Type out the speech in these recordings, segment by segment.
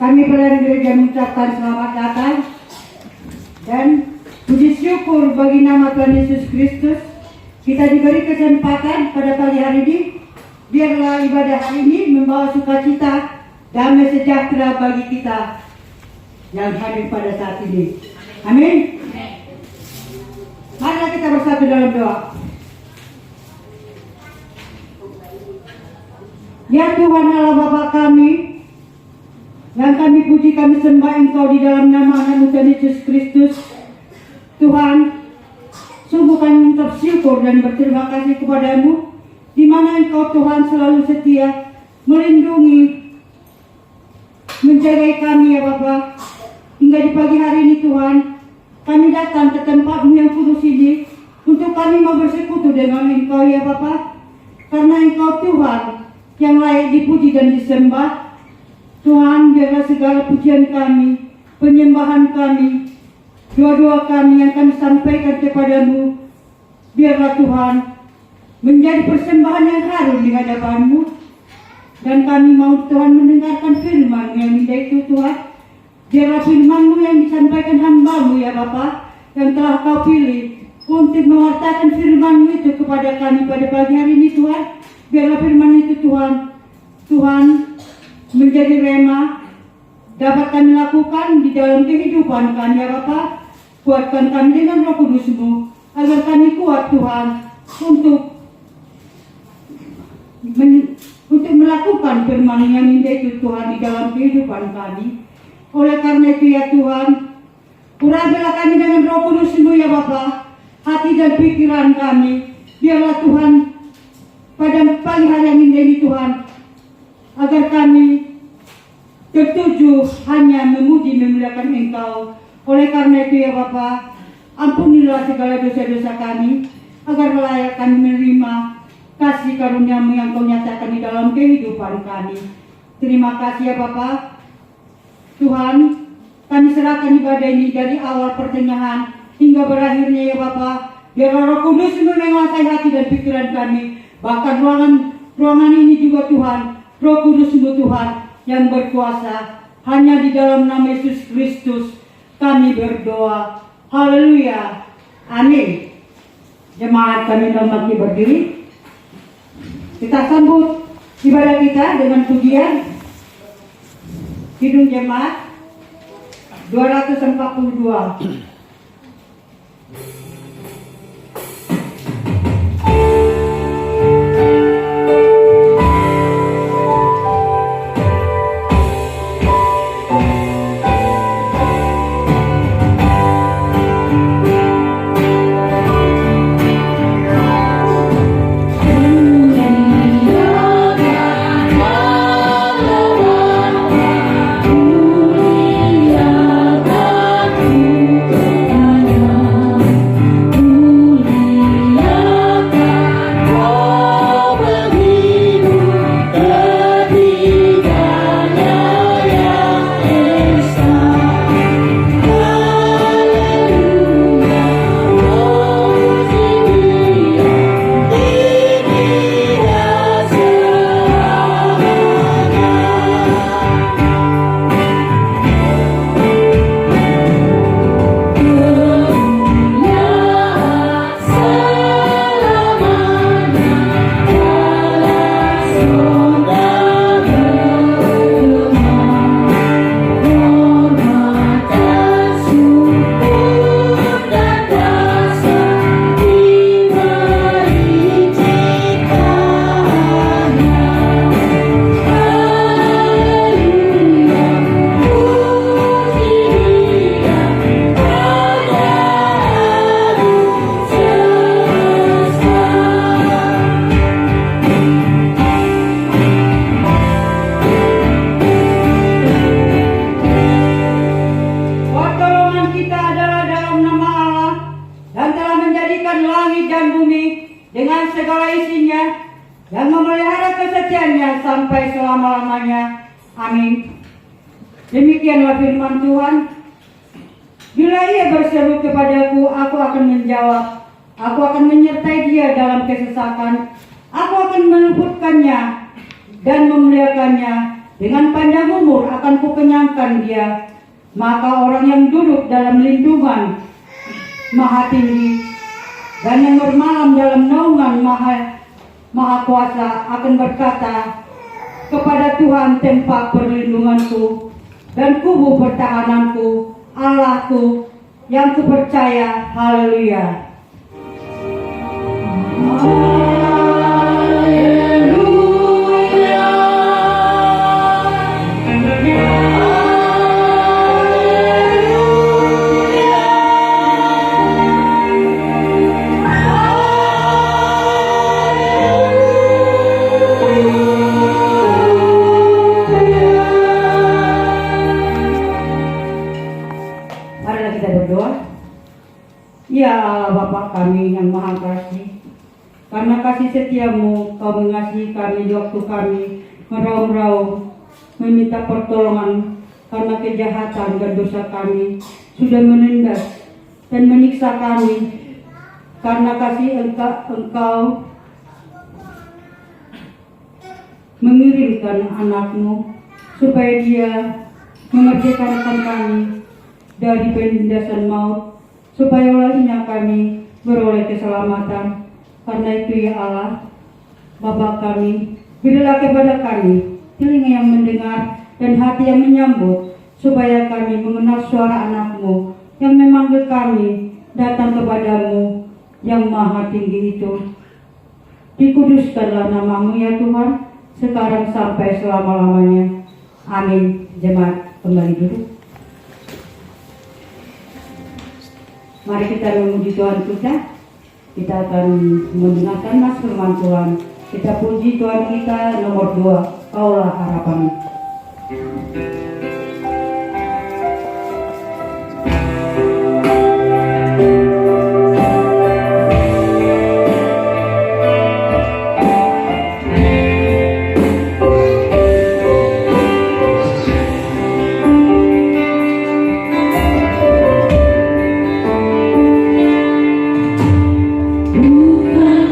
Kami pelayan gereja mengucapkan selamat datang dan puji syukur bagi nama Tuhan Yesus Kristus. Kita diberi kesempatan pada pagi hari ini. Biarlah ibadah hari ini membawa sukacita, damai sejahtera bagi kita yang hadir pada saat ini. Amin. Mari kita bersatu dalam doa. Ya Tuhan Allah Bapa kami, yang kami puji, kami sembah Engkau di dalam nama Anak Tuhan Yesus Kristus. Tuhan, sungguh kami mengucap syukur dan berterima kasih kepadamu, di mana Engkau Tuhan selalu setia melindungi, menjaga kami ya Bapa. Hingga di pagi hari ini Tuhan, kami datang ke tempat-Mu yang kudus ini untuk kami mau bersekutu dengan Engkau ya Bapa. Karena Engkau Tuhan yang layak dipuji dan disembah. Tuhan, biarlah segala pujian kami, penyembahan kami, doa-doa kami yang kami sampaikan kepadamu, biarlah Tuhan menjadi persembahan yang harum di hadapan-Mu. Dan kami mau Tuhan mendengarkan firman yang indah itu Tuhan. Biarlah firman-Mu yang disampaikan hamba-Mu ya Bapa, yang telah Kau pilih untuk mewartakan firman-Mu itu kepada kami pada pagi hari ini Tuhan. Biarlah firman itu Tuhan menjadi rema, dapat kami lakukan di dalam kehidupan kami ya Bapa. Kuatkan kami dengan Roh Kudus-Mu, agar kami kuat Tuhan untuk melakukan firman yang indah itu Tuhan di dalam kehidupan kami. Oleh karena itu ya Tuhan, urapilah kami dengan Roh Kudus-Mu ya Bapa, hati dan pikiran kami. Biarlah Tuhan pada pagi hari yang indah ini Tuhan, agar kami tertuju hanya memuji memuliakan Engkau. Oleh karena itu ya Bapa, ampunilah segala dosa-dosa kami, agar layak kami menerima kasih karunia-Mu yang Kau nyatakan di dalam kehidupan kami. Terima kasih ya Bapa. Tuhan, kami serahkan ibadah ini dari awal pertengahan hingga berakhirnya ya Bapa. Biarlah Roh Kudus-Mu menguasai hati dan pikiran kami. Bahkan ruangan ini juga Tuhan, Roh Kudus-Mu Tuhan yang berkuasa. Hanya di dalam nama Yesus Kristus kami berdoa. Haleluya. Amin. Jemaat kami hormati berdiri. Kita sambut ibadah kita dengan pujian Kidung Jemaat 242. Sampai selama-lamanya. Amin. Demikianlah firman Tuhan. Bila ia berseru kepadaku, aku akan menjawab. Aku akan menyertai dia dalam kesesakan. Aku akan meluputkannya dan memuliakannya. Dengan panjang umur akan kukenyangkan dia. Maka orang yang duduk dalam lindungan Maha Tinggi dan yang bermalam dalam naungan Maha Kuasa akan berkata kepada Tuhan tempat perlindunganku dan kubu pertahananku, Allahku yang kupercaya. Haleluya. Marilah kita berdoa. Ya Allah Bapa kami yang Maha Kasih, karena kasih setiamu Kau mengasihi kami di waktu kami meraung-raung meminta pertolongan karena kejahatan dan dosa kami sudah menindas dan menyiksa kami. Karena kasih Engkau mengirimkan anakmu supaya dia memerdekakan kami dari penindasan maut, supaya olehnya kami beroleh keselamatan. Karena itu ya Allah Bapa kami, berilah kepada kami telinga yang mendengar dan hati yang menyambut, supaya kami mengenal suara anakmu yang memanggil kami datang kepadamu yang Maha Tinggi itu. Dikuduskanlah namamu ya Tuhan, sekarang sampai selama-lamanya. Amin. Jemaat kembali duduk. Mari kita memuji Tuhan kita. Kita akan mendengarkan mas firman Tuhan. Kita puji Tuhan kita nomor 2. Kaulah harapan. Bukan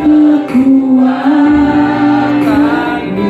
kekuatanmu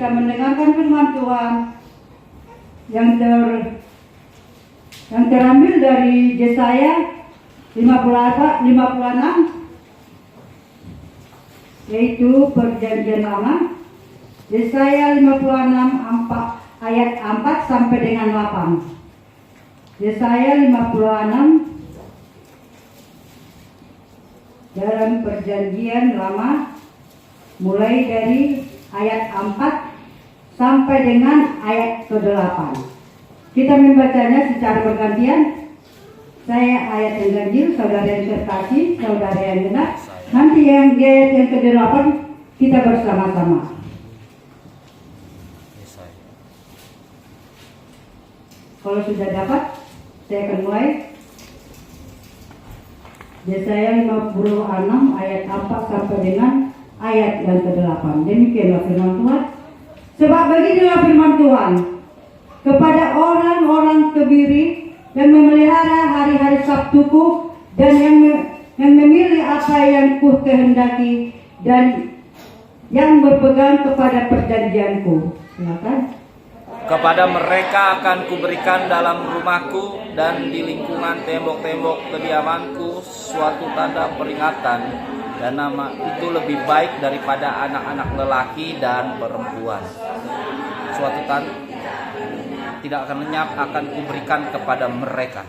kita mendengarkan firman Tuhan yang terambil dari Yesaya 56, yaitu Perjanjian Lama. Yesaya 56 ayat 4 sampai dengan 8. Yesaya 56 dalam Perjanjian Lama, mulai dari ayat 4 sampai dengan ayat ke-8. Kita membacanya secara bergantian. Saya ayat yang ganjil, saudara yang terkasih, saudara yang genap. Nanti yang di ayat yang ke-8 kita bersama-sama. Kalau sudah dapat, saya akan mulai. Yesaya 56 ayat 4 sampai dengan ayat yang ke-8. Demikianlah firman Tuhan. Sebab beginilah firman Tuhan kepada orang-orang kebiri yang memelihara hari-hari Sabtuku dan yang memilih apa yang ku kehendaki dan yang berpegang kepada perjanjianku. Silakan. Kepada mereka akan kuberikan dalam rumahku dan di lingkungan tembok-tembok kediamanku suatu tanda peringatan, dan nama itu lebih baik daripada anak-anak lelaki dan perempuan. Suatu tanda tidak akan lenyap akan kuberikan kepada mereka.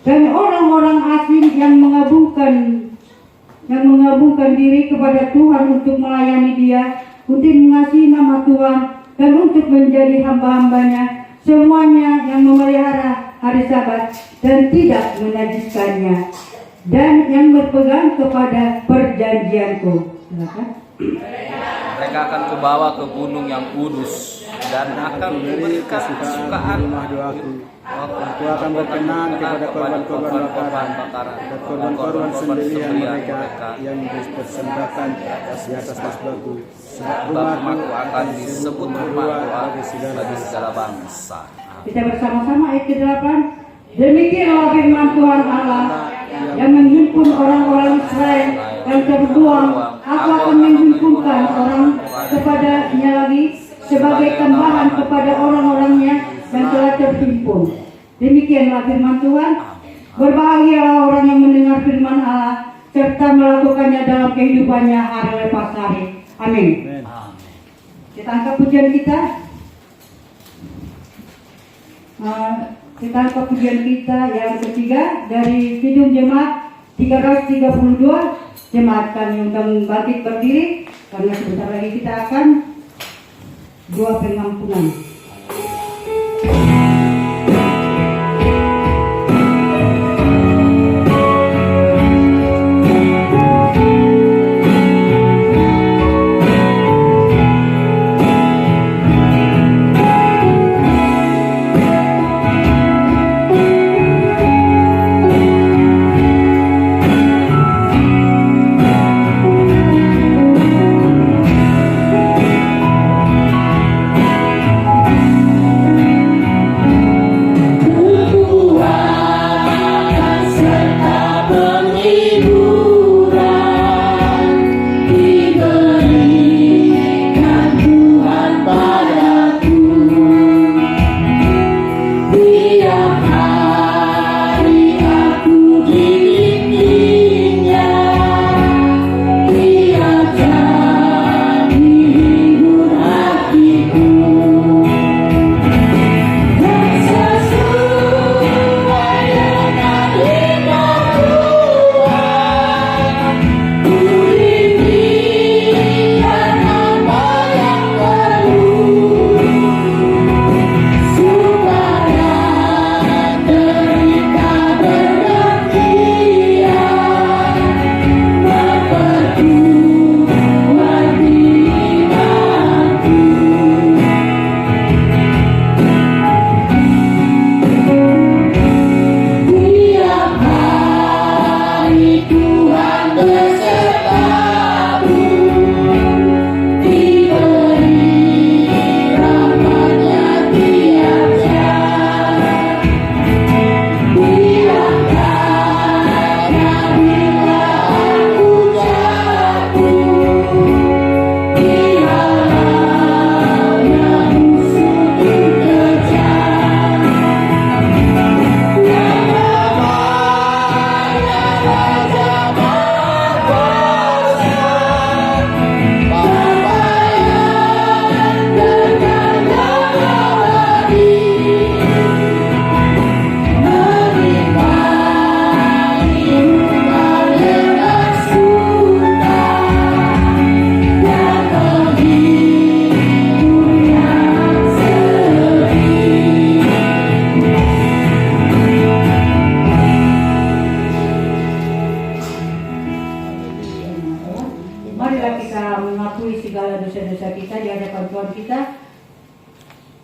Dan orang-orang asing yang mengabungkan diri kepada Tuhan untuk melayani Dia, untuk mengasihi nama Tuhan dan untuk menjadi hamba-hambanya, semuanya yang memelihara hari Sabat dan tidak menajiskannya, dan yang berpegang kepada perjanjianku. Silakan. Mereka akan kubawa ke gunung yang kudus dan akan kuberikan kesukaan rumah doaku. Aku akan berkenan kepada korban-korban bakaran dan korban-korban sembelihan mereka yang dipersembahkan di atas mesbahku. Sebab rumahku akan disebut rumah doa bagi segala bangsa. Kita bersama-sama ayat ke-8. Demikianlah firman Tuhan Allah yang menghimpun orang-orang Israel yang terbuang. Aku akan menghimpunkan orang kepadanya lagi sebagai tambahan kepada orang-orangnya yang telah terhimpun. Demikianlah firman Tuhan. Berbahagialah orang yang mendengar firman Allah serta melakukannya dalam kehidupannya hari lepas hari. Amin. Kita angkat pujian kita. Kita angkat pujian kita yang ketiga dari Kidung Jemaat 332. Jemaat kami undang bangkit berdiri karena sebentar lagi kita akan doa pengampunan.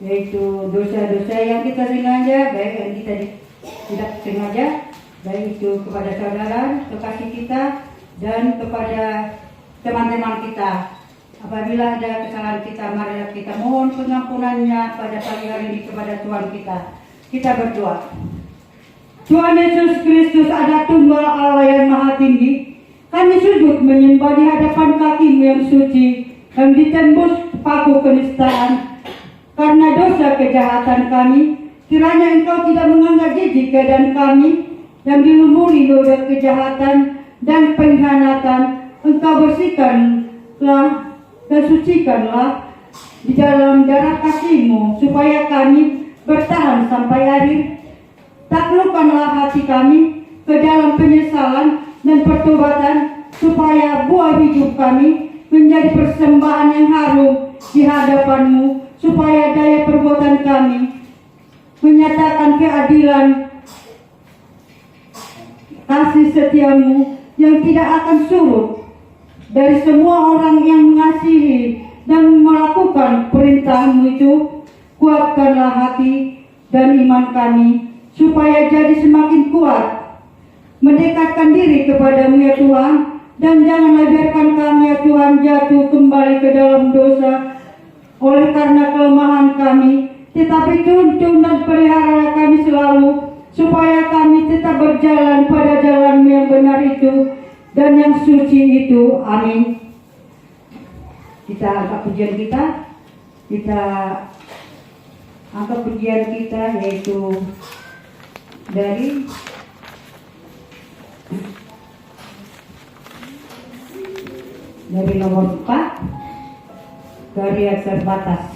yaitu dosa-dosa yang kita sengaja, baik yang kita tidak sengaja, baik itu kepada saudara, kekasih kita, dan kepada teman-teman kita. Apabila ada kesalahan kita, marilah kita mohon pengampunannya pada pagi hari ini kepada Tuhan kita. Kita berdoa. Tuhan Yesus Kristus ada tunggal Allah yang maha tinggi. Kami sujud menyembah di hadapan kaki-Mu yang suci, yang ditembus paku kenistaan. Karena dosa kejahatan kami, kiranya Engkau tidak menganggap jijik keadaan kami yang dilumuri noda kejahatan dan pengkhianatan. Engkau bersihkanlah dan sucikanlah di dalam darah kasih-Mu, supaya kami bertahan sampai akhir. Taklukkanlah hati kami ke dalam penyesalan dan pertobatan, supaya buah hidup kami menjadi persembahan yang harum di hadapan-Mu, supaya daya perbuatan kami menyatakan keadilan kasih setia-Mu yang tidak akan surut dari semua orang yang mengasihi dan melakukan perintah-Mu itu. Kuatkanlah hati dan iman kami, supaya jadi semakin kuat, mendekatkan diri kepada-Mu ya Tuhan, dan janganlah biarkan kami ya Tuhan jatuh kembali ke dalam dosa oleh karena kelemahan kami, tetapi tuntun dan pelihara kami selalu, supaya kami tetap berjalan pada jalan-Mu yang benar itu dan yang suci itu. Amin. Kita angkat pujian kita angkat pujian kita, yaitu dari nomor 4, Karya Terbatas.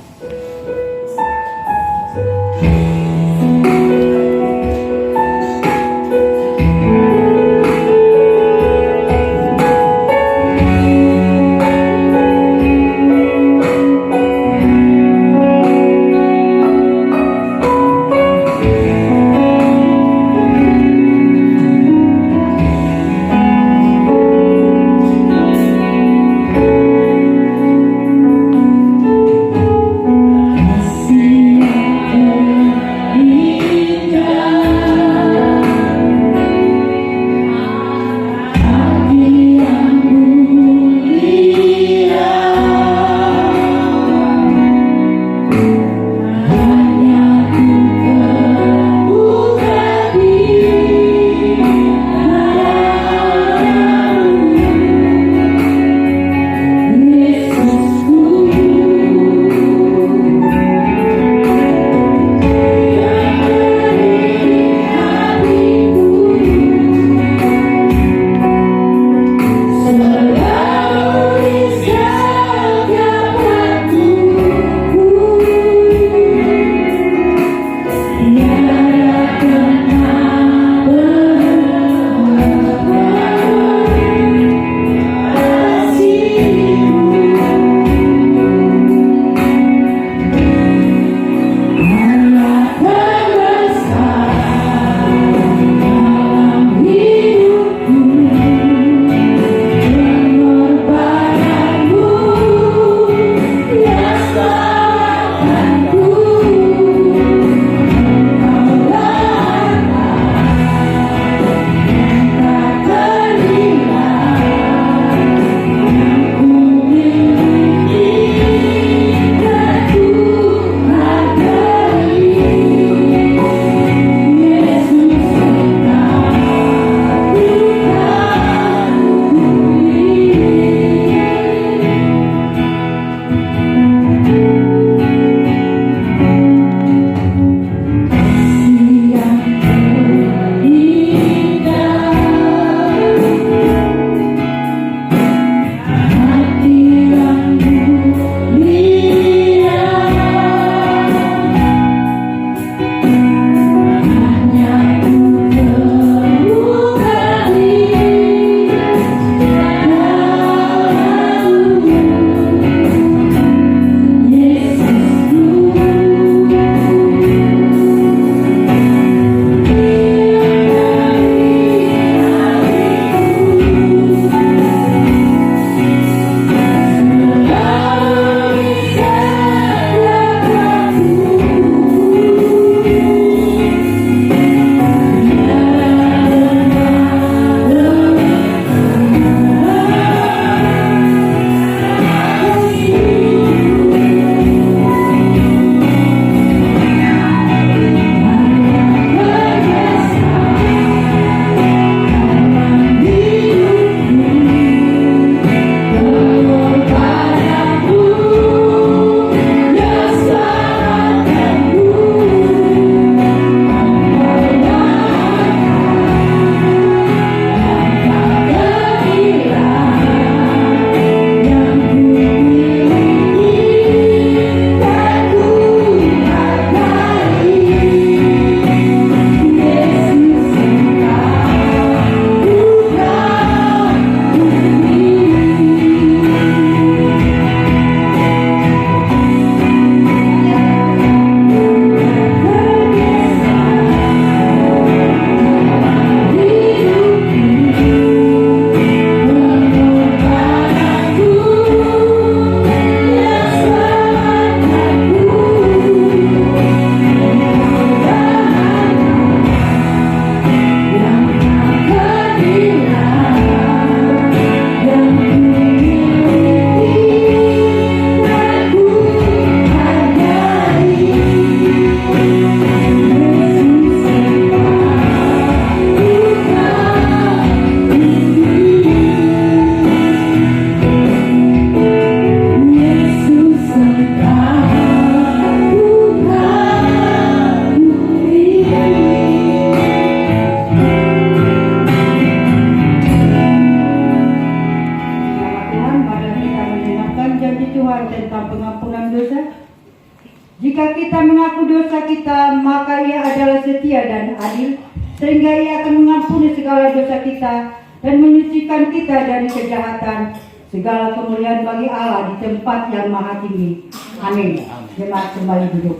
Jika kita mengaku dosa kita, maka Ia adalah setia dan adil, sehingga Ia akan mengampuni segala dosa kita dan menyucikan kita dari kejahatan. Segala kemuliaan bagi Allah di tempat yang maha tinggi. Amin. Jemaat kembali duduk.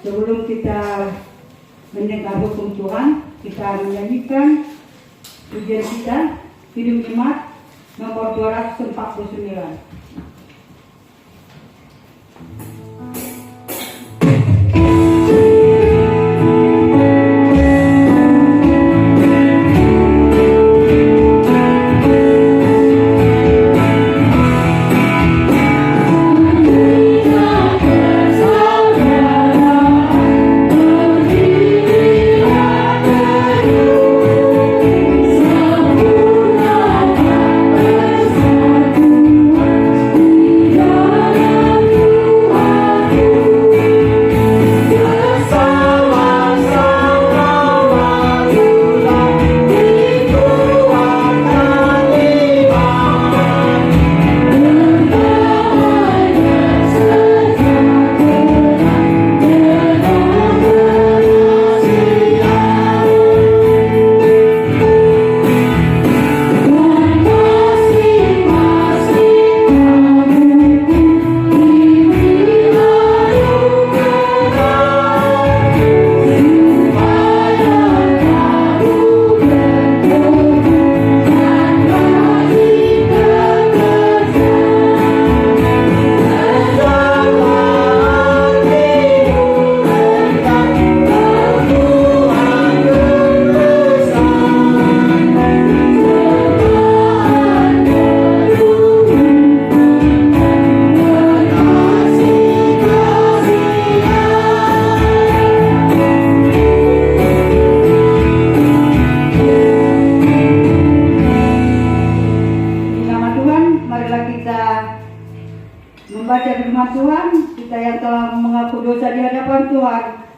Sebelum kita mendengar hukum Tuhan, kita menyanyikan pujian kita, Hidup Jemaat nomor 249.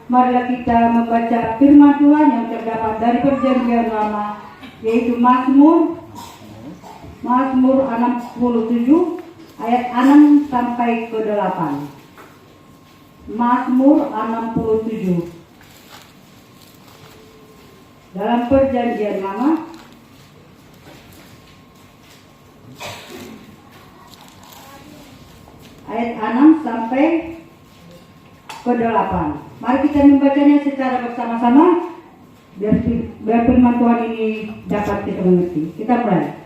Marilah kita membaca firman Tuhan yang terdapat dari Perjanjian Lama, yaitu Mazmur 67 ayat 6 sampai ke 8. Mazmur 67 dalam Perjanjian Lama ayat 6 sampai ke 8. Mari kita membacanya secara bersama-sama biar firman Tuhan ini dapat kita mengerti. Kita mulai.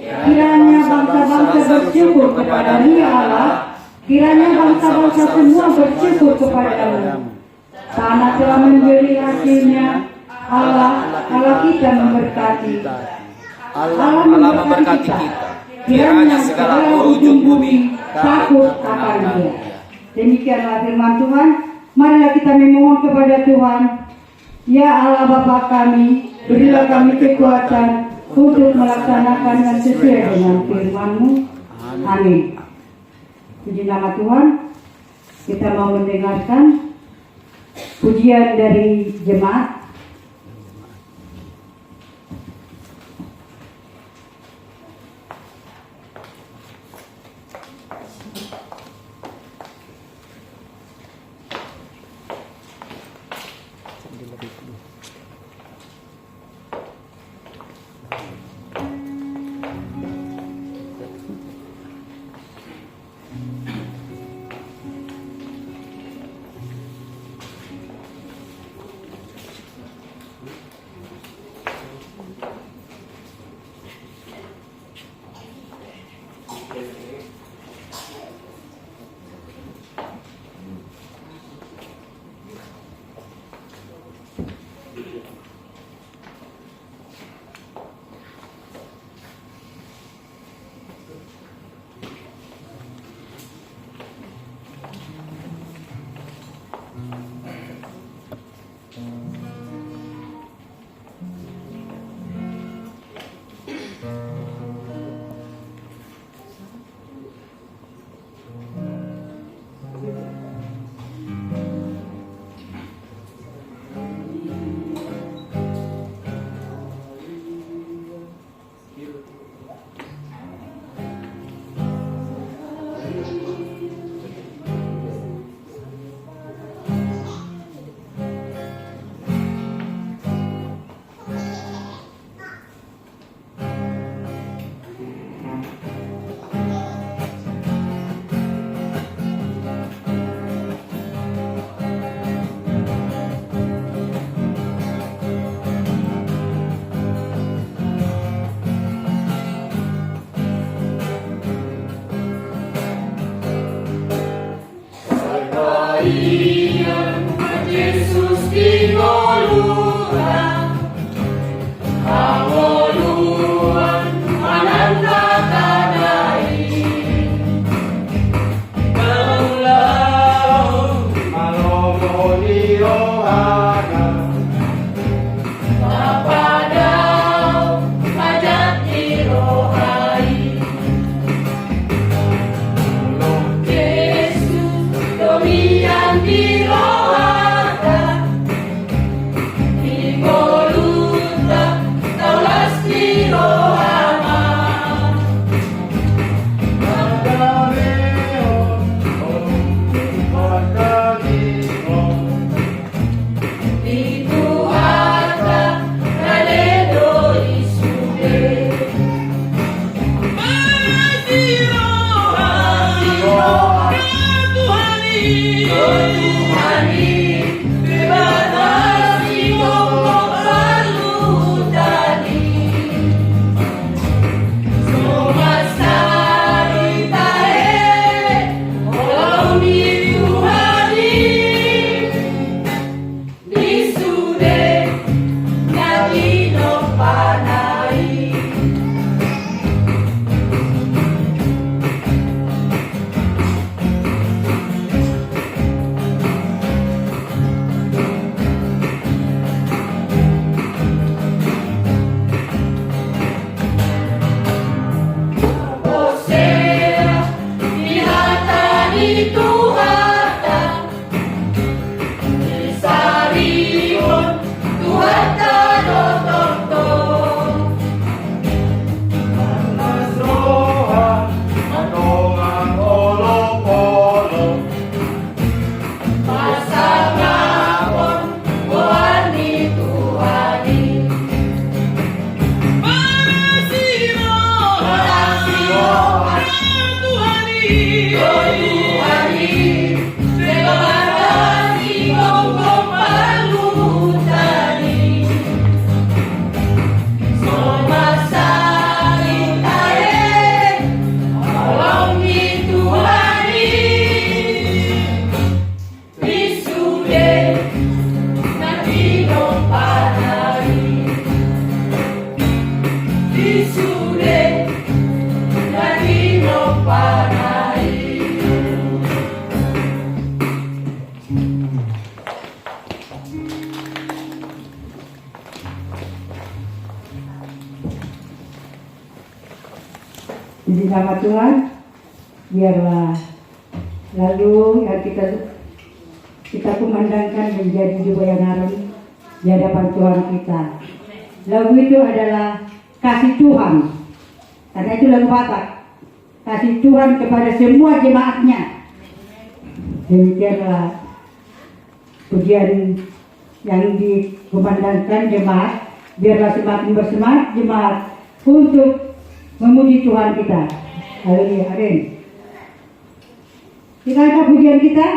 Kiranya bangsa-bangsa bersyukur kepada-Mu ya Allah. Kiranya bangsa-bangsa semua bersyukur kepada-Mu. Tanah telah memberi hasilnya. Allah kita memberkati. Allah memberkati kita. Kiranya segala ujung bumi takut akan Dia. Demikianlah firman Tuhan. Marilah kita memohon kepada Tuhan. Ya Allah Bapa kami, berilah kami kekuatan untuk melaksanakan yang sesuai dengan firman-Mu. Amin. Puji nama Tuhan. Kita mau mendengarkan pujian dari jemaat. Di nama Tuhan, biarlah lalu yang kita kumandangkan menjadi jubah yang harum di hadapan Tuhan kita. Lagu itu adalah kasih Tuhan, karena itu lagu Batak. Kasih Tuhan kepada semua jemaatnya. Demikianlah pujian yang dikumandangkan jemaat. Biarlah semakin bersemangat jemaat untuk memuji Tuhan kita. Haleluya, amin. Kita angkat pujian kita.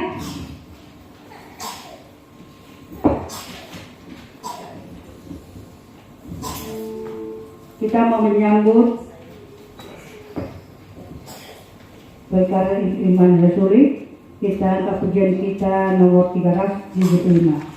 Kita mau menyambut perkara iman Rasuli. Kita angkat pujian kita nomor 375.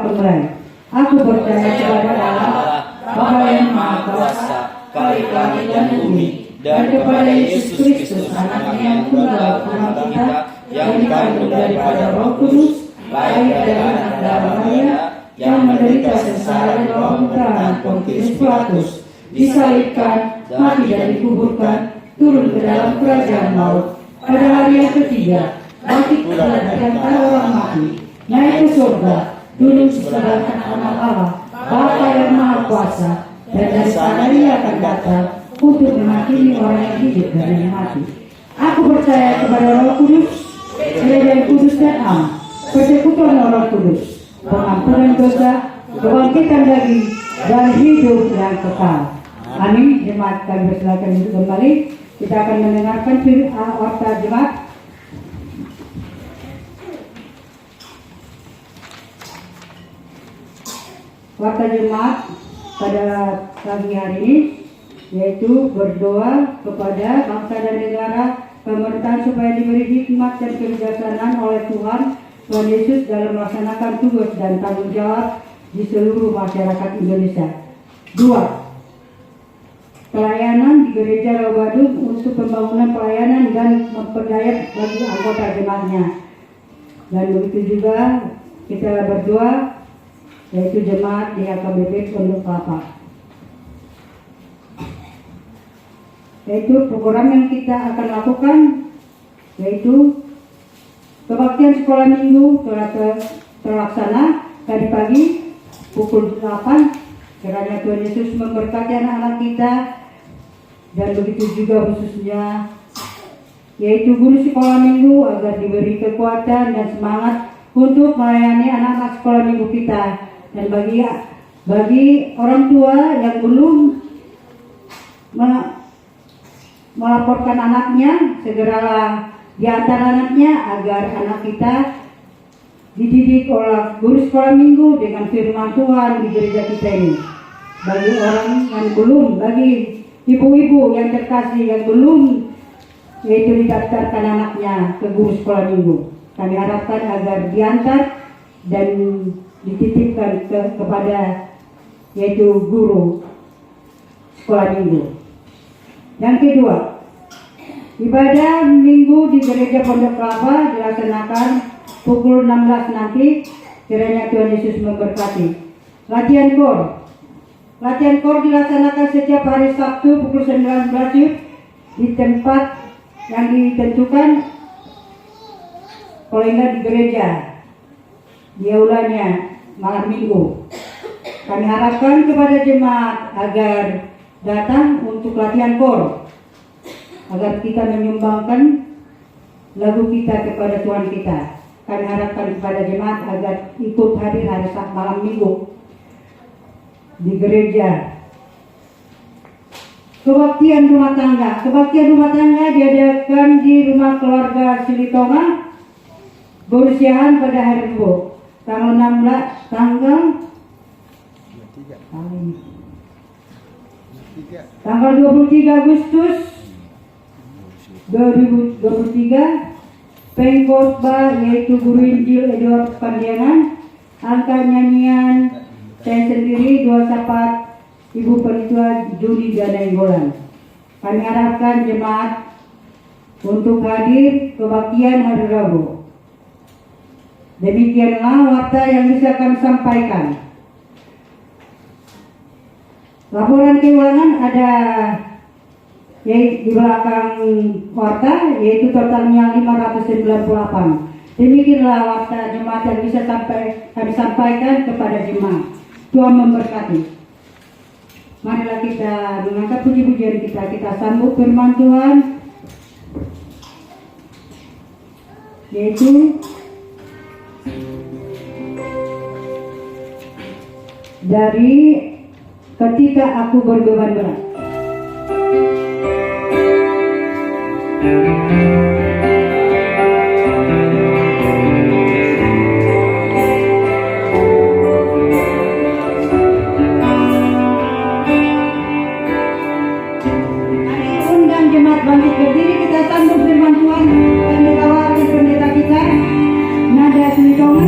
akan mulai. Aku percaya kepada Allah, Bapa yang Maha Kuasa, Pencipta dan bumi, dan kepada Yesus Kristus, Anaknya yang tunggal Tuhan kita, yang dikandung daripada Roh Kudus, lahir dari anak darah Maria, yang menderita sengsara di bawah pemerintahan Pontius Pilatus, disalibkan, mati dan dikuburkan, turun ke dalam kerajaan maut. Pada hari yang ketiga, bangkit pula dari antara orang mati, naik ke surga, duduk sebelah kanan Allah, Bapa yang Maha Kuasa, dan dari sana Ia akan datang untuk menghakimi orang yang hidup dan yang mati. Aku percaya kepada Roh Kudus, Gereja yang kudus dan am, persekutuan Roh Kudus, pengampunan dosa, kebangkitan daging, dan hidup yang kekal. Amin. Jemaat kami bersilakan duduk kembali. Kita akan mendengarkan warta jemaat. Warta jemaat pada pagi hari ini yaitu berdoa kepada bangsa dan negara, pemerintahan supaya diberi hikmat dan kebijaksanaan oleh Tuhan Yesus dalam melaksanakan tugas dan tanggung jawab di seluruh masyarakat Indonesia. 2. Pelayanan di Gereja Rawabadung untuk pembangunan pelayanan dan memperdaya bagi anggota jemaatnya. Dan begitu juga kita berdoa yaitu jemaat di HKBP Pondok Kelapa. Yaitu program yang kita akan lakukan yaitu kebaktian sekolah minggu telah terlaksana tadi pagi pukul 8. Kiranya Tuhan Yesus memberkati anak-anak kita, dan begitu juga khususnya yaitu guru sekolah minggu agar diberi kekuatan dan semangat untuk melayani anak-anak sekolah minggu kita. Dan bagi orang tua yang belum melaporkan anaknya, segeralah diantar anaknya agar anak kita dididik oleh guru sekolah minggu dengan firman Tuhan di gereja kita ini. Bagi orang yang belum, bagi ibu-ibu yang terkasih yang belum yaitu didaftarkan anaknya ke guru sekolah minggu, kami harapkan agar diantar dan dititipkan kepada yaitu guru sekolah minggu. Yang kedua, ibadah minggu di Gereja Pondok Kelapa dilaksanakan pukul 16 nanti. Kiranya Tuhan Yesus memberkati. Latihan kor dilaksanakan setiap hari Sabtu pukul 19 di tempat yang ditentukan, kalau enggak di gereja, di aulanya malam minggu. Kami harapkan kepada jemaat agar datang untuk latihan kor, agar kita menyumbangkan lagu kita kepada Tuhan kita. Kami harapkan kepada jemaat agar ikut hadir hari Sabtu malam minggu di gereja. Kebaktian rumah tangga diadakan di rumah keluarga Silitonga Borsiahan pada hari Rabu tanggal 23 Agustus 2023. Pengkhotbah yaitu Guru Injil Edward Pandiangan, angka nyanyian saya sendiri, doa syafaat Ibu Peritua Juli Danenggolan. Kami harapkan jemaat untuk hadir kebaktian hari Rabu. Demikianlah warta yang bisa kami sampaikan. Laporan keuangan ada di belakang warta, yaitu totalnya 598. Demikianlah warta jemaat yang bisa kami sampaikan kepada jemaat. Tuhan memberkati. Marilah kita mengangkat puji-pujian kita sambut firman Tuhan, yaitu dari Ketika Aku Berbeban Berat. Bangkit berdiri, kita sambut firman Tuhan dan dibawakan pendeta kita Nada Silitonga.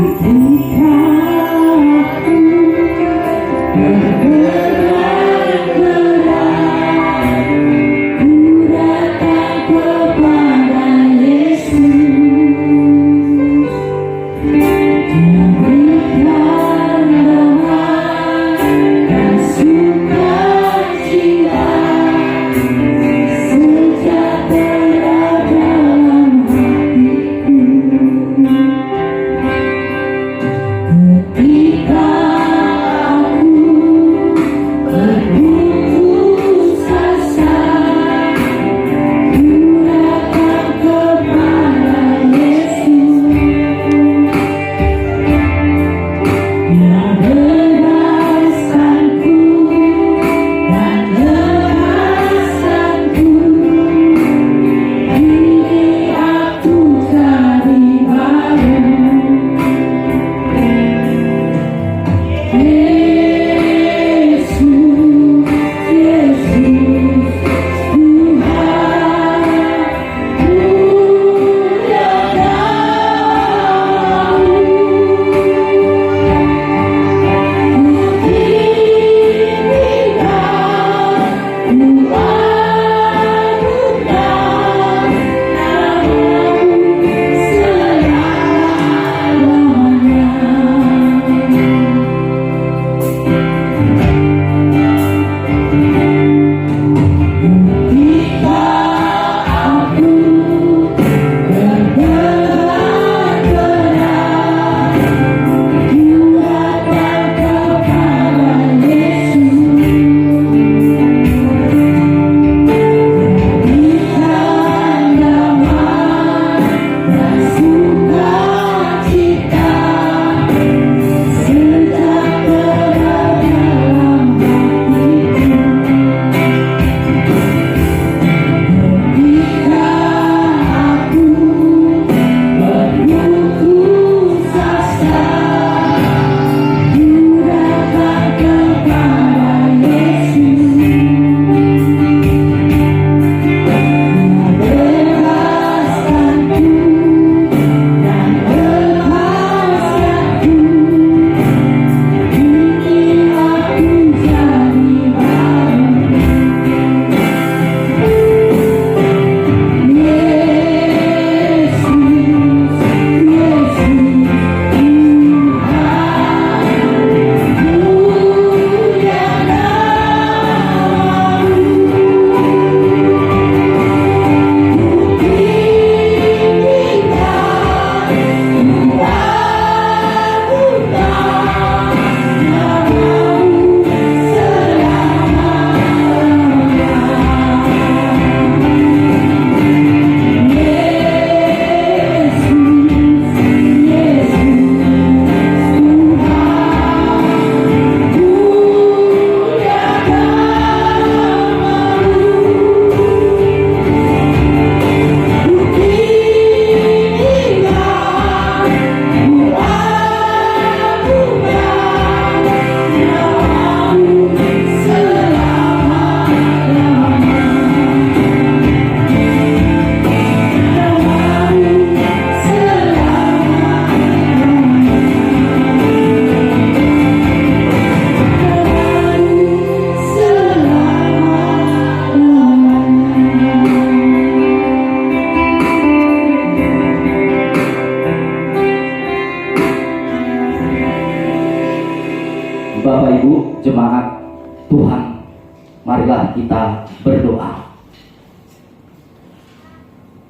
Marilah kita berdoa.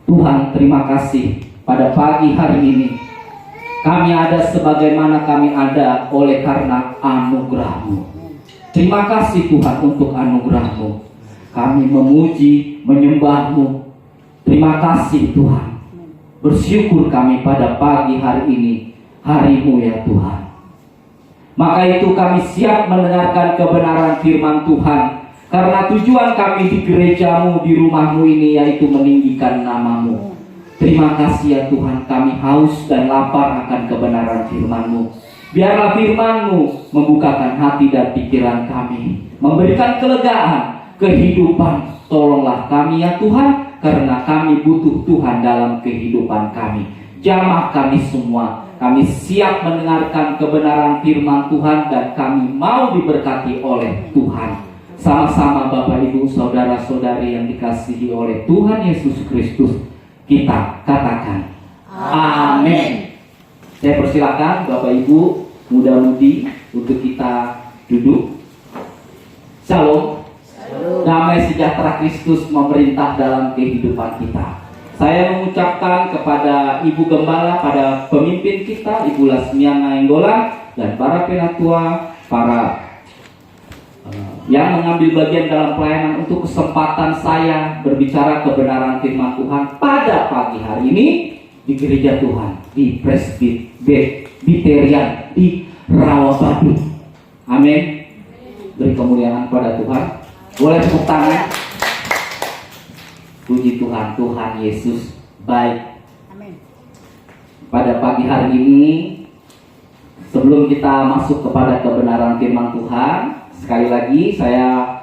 Tuhan, terima kasih pada pagi hari ini. Kami ada sebagaimana kami ada oleh karena anugerah-Mu. Terima kasih Tuhan untuk anugerah-Mu. Kami memuji, menyembah-Mu. Terima kasih Tuhan. Bersyukur kami pada pagi hari ini, hari-Mu ya Tuhan. Maka itu kami siap mendengarkan kebenaran firman Tuhan. Karena tujuan kami di gereja-Mu, di rumah-Mu ini yaitu meninggikan nama-Mu. Terima kasih ya Tuhan, kami haus dan lapar akan kebenaran firman-Mu. Biarlah firman-Mu membukakan hati dan pikiran kami, memberikan kelegaan, kehidupan. Tolonglah kami ya Tuhan, karena kami butuh Tuhan dalam kehidupan kami. Jamah kami semua, kami siap mendengarkan kebenaran firman Tuhan dan kami mau diberkati oleh Tuhan. Sama-sama Bapak Ibu Saudara-saudari yang dikasihi oleh Tuhan Yesus Kristus, kita katakan amin. Saya persilakan Bapak Ibu muda-mudi untuk kita duduk. Shalom. Damai sejahtera Kristus memerintah dalam kehidupan kita. Saya mengucapkan kepada Ibu Gembala, pada pemimpin kita Ibu Lasmia Nainggolan, dan para penatua, para yang mengambil bagian dalam pelayanan untuk kesempatan saya berbicara kebenaran firman Tuhan pada pagi hari ini di gereja Tuhan, di Presbyterian di Rawabadu. Amin. Beri kemuliaan pada Tuhan. Boleh tepuk tangan. Puji Tuhan, Tuhan Yesus baik. Amin. Pada pagi hari ini, sebelum kita masuk kepada kebenaran firman Tuhan, sekali lagi saya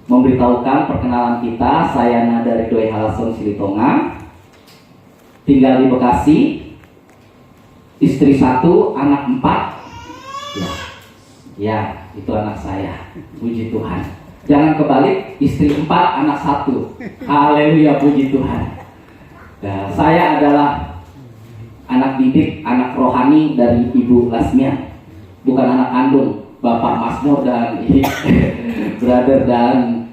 memberitahukan perkenalan kita. Saya dari Doi Halason Silitonga, tinggal di Bekasi, istri 1, anak 4. Ya, itu anak saya. Puji Tuhan. Jangan kebalik, istri 4, anak 1. Haleluya, puji Tuhan. Nah, saya adalah anak didik, anak rohani dari Ibu Lasmia, bukan anak kandung Bapak Masmur dan brother dan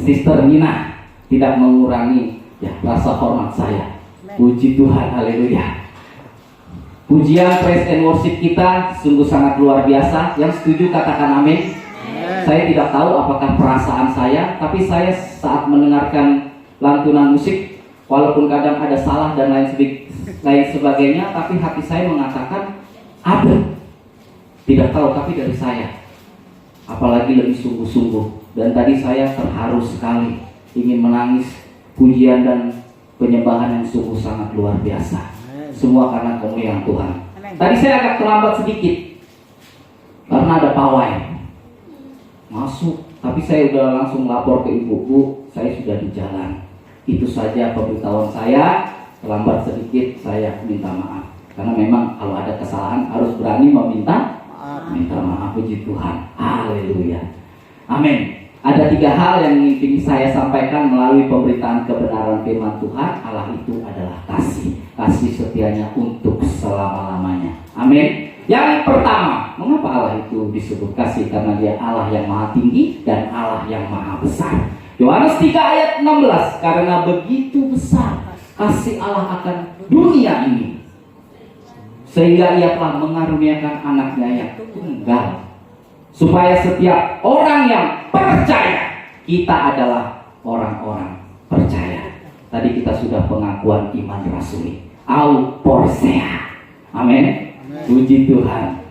Sister Nina. Tidak mengurangi ya rasa hormat saya. Puji Tuhan, haleluya. Pujian praise and worship kita sungguh sangat luar biasa. Yang setuju katakan amin. Saya tidak tahu apakah perasaan saya, tapi saya saat mendengarkan lantunan musik, walaupun kadang ada salah dan lain sebagainya, tapi hati saya mengatakan ada. Tidak tahu, tapi dari saya. Apalagi lebih sungguh-sungguh. Dan tadi saya terharu sekali, ingin menangis. Pujian dan penyembahan yang sungguh sangat luar biasa. Semua karena kemuliaan Tuhan. Tadi saya agak terlambat sedikit karena ada pawai masuk, tapi saya udah langsung lapor ke ibu, saya sudah di jalan. Itu saja pemberitahuan saya. Terlambat sedikit, saya minta maaf. Karena memang kalau ada kesalahan harus berani minta maaf. Puji Tuhan. Haleluya. Amin. Ada 3 hal yang ingin saya sampaikan melalui pemberitaan kebenaran firman Tuhan. Allah itu adalah kasih. Kasih setianya untuk selama-lamanya. Amin. Yang pertama, mengapa Allah itu disebut kasih? Karena Dia Allah yang maha tinggi dan Allah yang maha besar. Yohanes 3 ayat 16. Karena begitu besar kasih Allah akan dunia ini, sehingga Ia telah mengaruniakan anaknya yang tunggal, supaya setiap orang yang percaya, kita adalah orang-orang percaya. Tadi kita sudah pengakuan iman rasuli, au porcea. Amin. Puji Tuhan.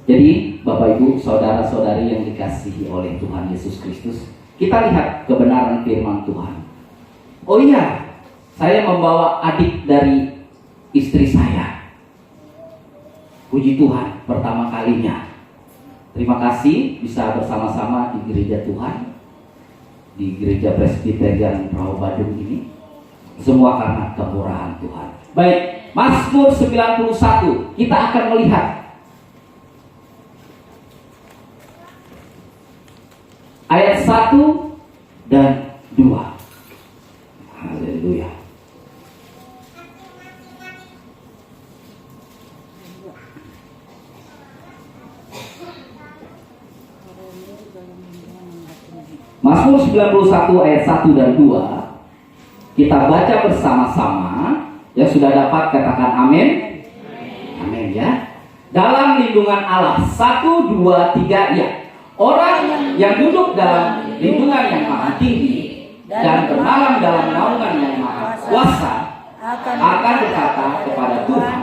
Jadi Bapak Ibu saudara-saudari yang dikasihi oleh Tuhan Yesus Kristus, kita lihat kebenaran firman Tuhan. Oh iya, saya membawa adik dari istri saya. Puji Tuhan, pertama kalinya. Terima kasih bisa bersama-sama di gereja Tuhan, di gereja Presbyterian Rawabadu ini. Semua karena kemurahan Tuhan. Baik, Mazmur 91. Kita akan melihat ayat 1 dan 2. Haleluya. Mazmur 91 ayat 1 dan 2. Kita baca bersama-sama. Yang sudah dapat katakan amin. Amin ya. Dalam lindungan Allah. 1, 2, 3 ya. Orang yang duduk dalam lindungan yang maha tinggi dan bermalam dalam naungan yang maha kuasa akan berkata kepada Tuhan,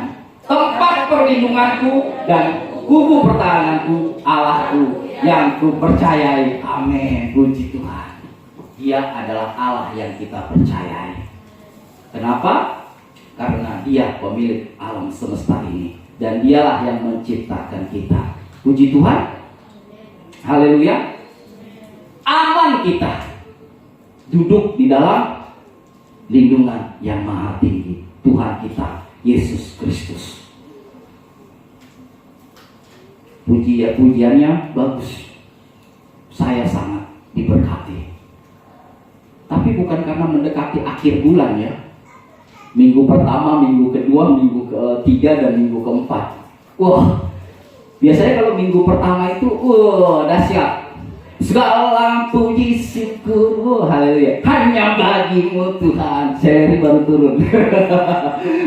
tempat perlindunganku dan kubu pertahananku, Allahku yang ku percayai. Amin. Puji Tuhan. Dia adalah Allah yang kita percayai. Kenapa? Karena Dia pemilik alam semesta ini dan Dialah yang menciptakan kita. Puji Tuhan. Haleluya. Aman kita duduk di dalam lindungan yang maha tinggi, Tuhan kita Yesus Kristus. Pujiannya bagus. Saya sangat diberkati. Tapi bukan karena mendekati akhir bulan ya. Minggu pertama, minggu kedua, minggu ketiga, dan minggu keempat. Wah, biasanya kalau minggu pertama itu, dahsyat. Segala puji syukur, haleluya, hanya bagimu Tuhan. Saya baru turun,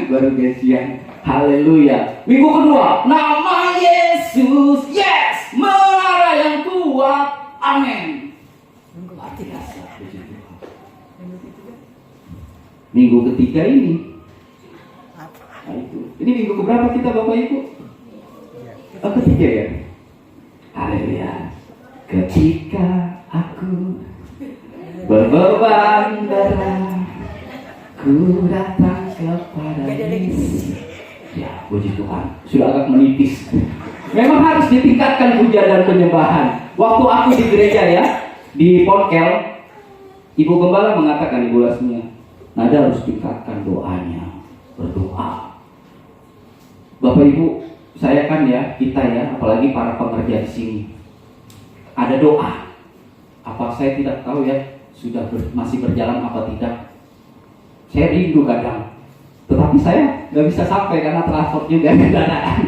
baru gesian. Haleluya. Minggu kedua, nama Yesus, yes, menara yang kuat, amin. Minggu ketiga ini, nah itu. Ini minggu keberapa kita Bapak Ibu? Ketiga ya. Haleluya. Ketika aku berbeban berat, ku datang kepada-Mu. Ya, puji Tuhan. Sudah agak menipis. Memang harus ditingkatkan pujian dan penyembahan. Waktu aku di gereja ya, di Ponkel, Ibu Gembala mengatakan, Ibu Lasmia, nada harus tingkatkan doanya, berdoa. Bapak Ibu, saya kan ya, kita ya, apalagi para pekerja di sini, ada doa. Apa saya tidak tahu ya, masih berjalan apa tidak. Saya rindu kadang, tetapi saya nggak bisa sampai karena transport juga kendaraan.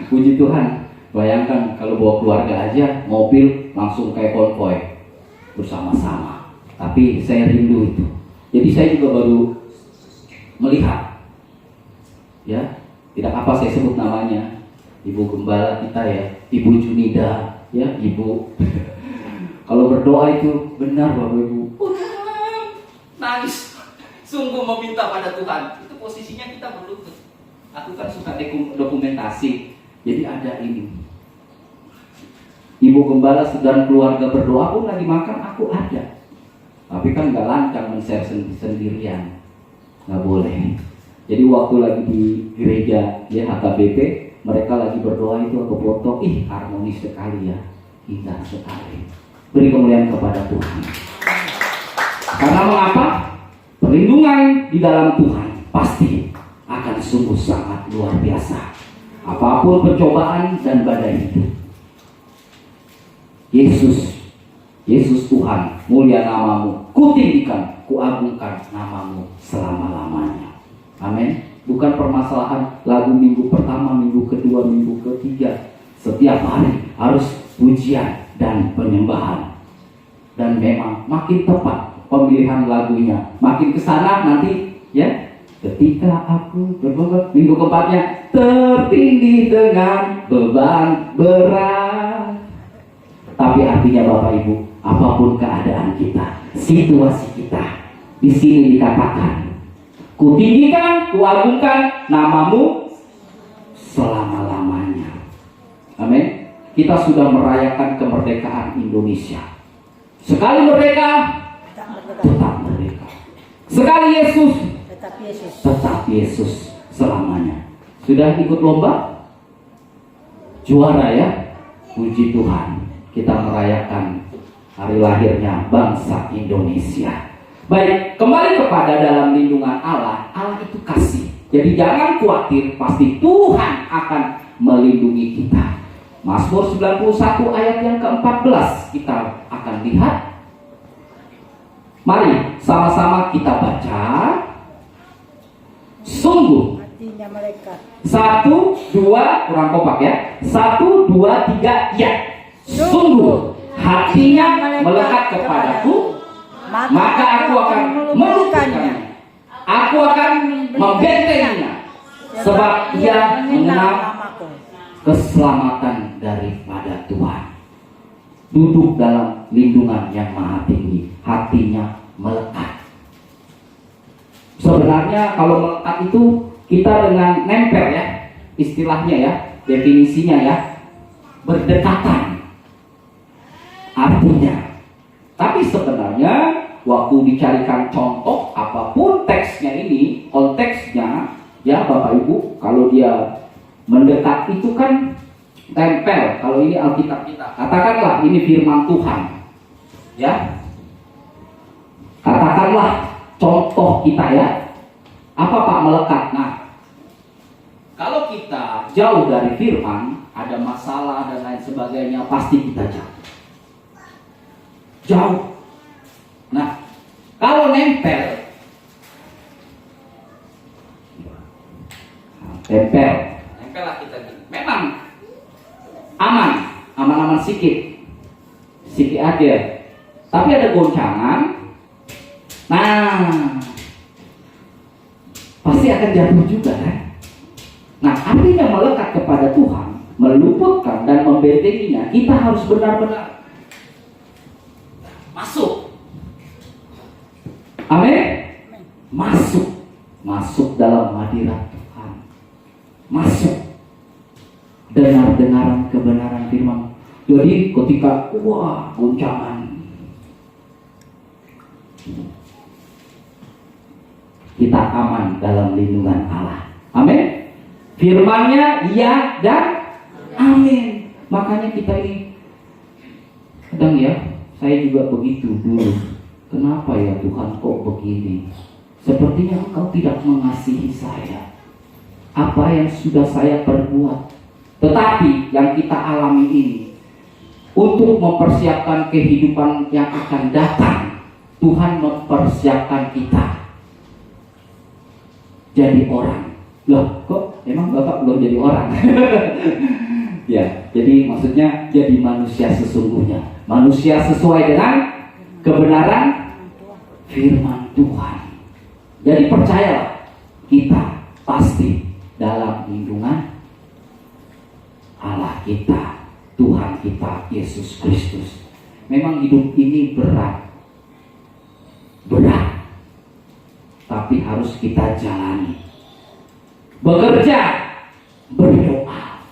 Puji Tuhan. Bayangkan kalau bawa keluarga aja, mobil langsung kayak konvoy bersama-sama. Tapi saya rindu itu. Jadi saya juga baru melihat, ya, tidak apa saya sebut namanya, Ibu Gembala kita ya, Ibu Junida, ya, Ibu. Kalau berdoa itu benar Bapak Ibu. Nangis, sungguh meminta pada Tuhan. Itu posisinya kita berlutut. Aku kan suka dokumentasi, jadi ada ini. Ibu Gembala sedang keluarga berdoa pun lagi makan, aku ada. Tapi kan nggak lancang men-share sendirian, nggak boleh. Jadi waktu lagi di gereja ya HKBP, mereka lagi berdoa itu aku foto, harmonis sekali ya, indah sekali. Beri kemuliaan kepada Tuhan. Karena mengapa? Perlindungan di dalam Tuhan pasti akan sungguh sangat luar biasa. Apapun percobaan dan badai itu, Yesus Tuhan, mulia namamu, kutinggikan, kuagungkan namamu selama-lamanya. Amin. Bukan permasalahan lagu minggu pertama, minggu kedua, minggu ketiga. Setiap hari harus pujian dan penyembahan. Dan memang makin tepat pemilihan lagunya, makin kesana nanti ya. Ketika aku berbeban, minggu keempatnya, tertindih dengan beban berat. Tapi artinya Bapak Ibu, apapun keadaan kita, situasi kita, di sini dikatakan, kutinggikan, kuagungkan namamu selama-lamanya. Amin. Kita sudah merayakan kemerdekaan Indonesia. Sekali merdeka, tetap merdeka. Sekali Yesus, tetap Yesus selamanya. Sudah ikut lomba? Juara ya. Puji Tuhan. Kita merayakan hari lahirnya bangsa Indonesia. Baik, kembali kepada dalam lindungan Allah. Allah itu kasih. Jadi jangan khawatir, pasti Tuhan akan melindungi kita. Mazmur 91 ayat yang ke-14 kita akan lihat. Mari sama-sama kita baca. Sungguh. Hatinya mereka. 1, 2, kurang kompak ya. 1, 2, 3, ya. Sungguh hatinya melekat kepadaku, maka aku akan meluluhkannya. Aku akan membentenginya, sebab ia mengenal keselamatan daripada Tuhan. Duduk dalam lindungan yang maha tinggi, hatinya melekat. Sebenarnya kalau melekat itu kita dengan nempel ya, istilahnya ya, definisinya ya, berdekatan artinya. Tapi sebenarnya waktu dicarikan contoh apapun teksnya ini, konteksnya ya Bapak Ibu, kalau dia mendekat itu kan tempel. Kalau ini Alkitab kita, katakanlah ini firman Tuhan ya, katakanlah contoh kita ya, apa Pak melekat? Nah, kalau kita jauh dari firman, ada masalah dan lain sebagainya, pasti kita jauh. Nah, kalau nempel, nempellah kita gini. Memang aman sikit aja. Tapi ada goncangan, nah pasti akan jatuh juga kan. Nah, artinya melekat kepada Tuhan, meluputkan dan membentenginya, kita harus benar-benar masuk. Amin. Masuk dalam hadirat Tuhan. Masuk dengar-dengaran kebenaran firman. Jadi ketika goncangan, kita aman dalam lindungan Allah. Amin. Firman-Nya ya dan amin. Makanya kita ini kadang ya, saya juga begitu dulu. Kenapa ya Tuhan kok begini? Sepertinya Engkau tidak mengasihi saya. Apa yang sudah saya perbuat? Tetapi yang kita alami ini, untuk mempersiapkan kehidupan yang akan datang, Tuhan mempersiapkan kita jadi orang. Loh, kok emang Bapak belum jadi orang? Ya, jadi maksudnya jadi manusia sesungguhnya, manusia sesuai dengan kebenaran firman Tuhan. Jadi percayalah, kita pasti dalam lindungan Allah kita, Tuhan kita Yesus Kristus. Memang hidup ini berat, tapi harus kita jalani. Bekerja, berdoa.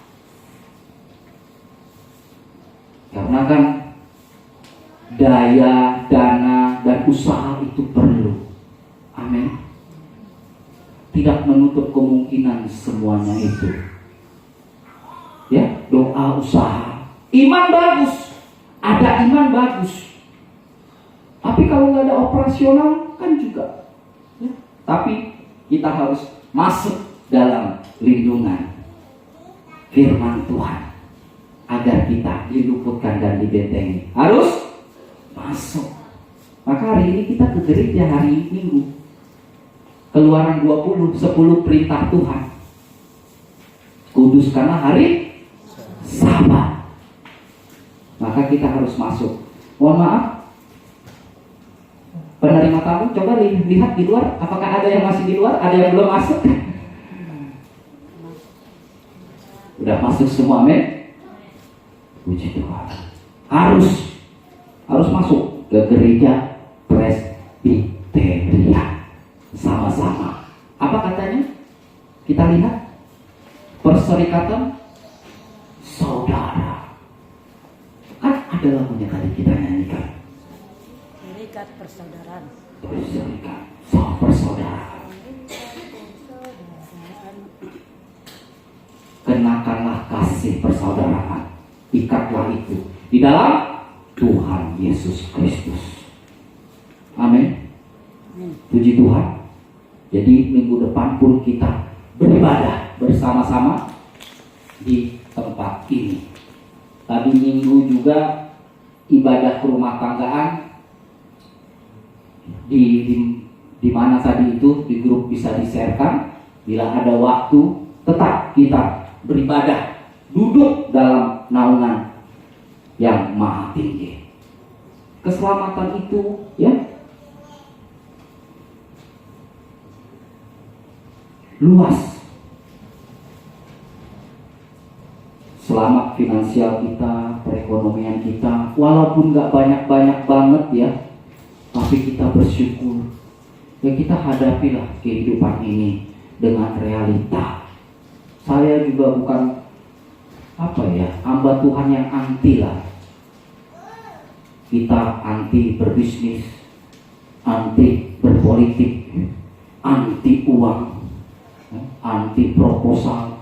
Karena kan daya, dana, dan usaha itu perlu. Amin. Tidak menutup kemungkinan semuanya itu. Ya, doa, usaha, iman bagus. Ada iman bagus. Tapi kalau nggak ada operasional kan juga. Ya. Tapi kita harus masuk dalam lindungan firman Tuhan agar kita diluputkan dan dibentengi. Harus masuk. Maka hari ini kita ke gereja hari Minggu. Keluaran 20, 10 perintah Tuhan. Kuduskanlah hari Sabat. Maka kita harus masuk. Mohon maaf, penerima tamu, coba lihat di luar. Apakah ada yang masih di luar? Ada yang belum masuk? Udah masuk semua, amin. Puji Tuhan. Harus masuk ke gereja Presbyterian sama-sama. Apa katanya? Kita lihat perserikatan saudara. Kan ada lagunya tadi kita nyanyikan. Serikat persaudaraan. Berserikat, persaudaraan. Kenakanlah kasih persaudaraan. Ikatlah itu di dalam Tuhan Yesus Kristus. Amin. Puji Tuhan. Jadi minggu depan pun kita beribadah bersama-sama di tempat ini. Tadi minggu juga ibadah rumah tanggaan di mana tadi itu di grup bisa di-sharekan. Bila ada waktu, tetap kita beribadah, duduk dalam naungan yang maha tinggi. keselamatan itu ya luas. Selamat finansial kita, perekonomian kita, walaupun nggak banyak-banyak banget ya, tapi kita bersyukur. Ya kita hadapilah kehidupan ini dengan realita. Saya juga bukan hamba Tuhan yang anti lah. Kita anti berbisnis, anti berpolitik, anti uang, anti proposal.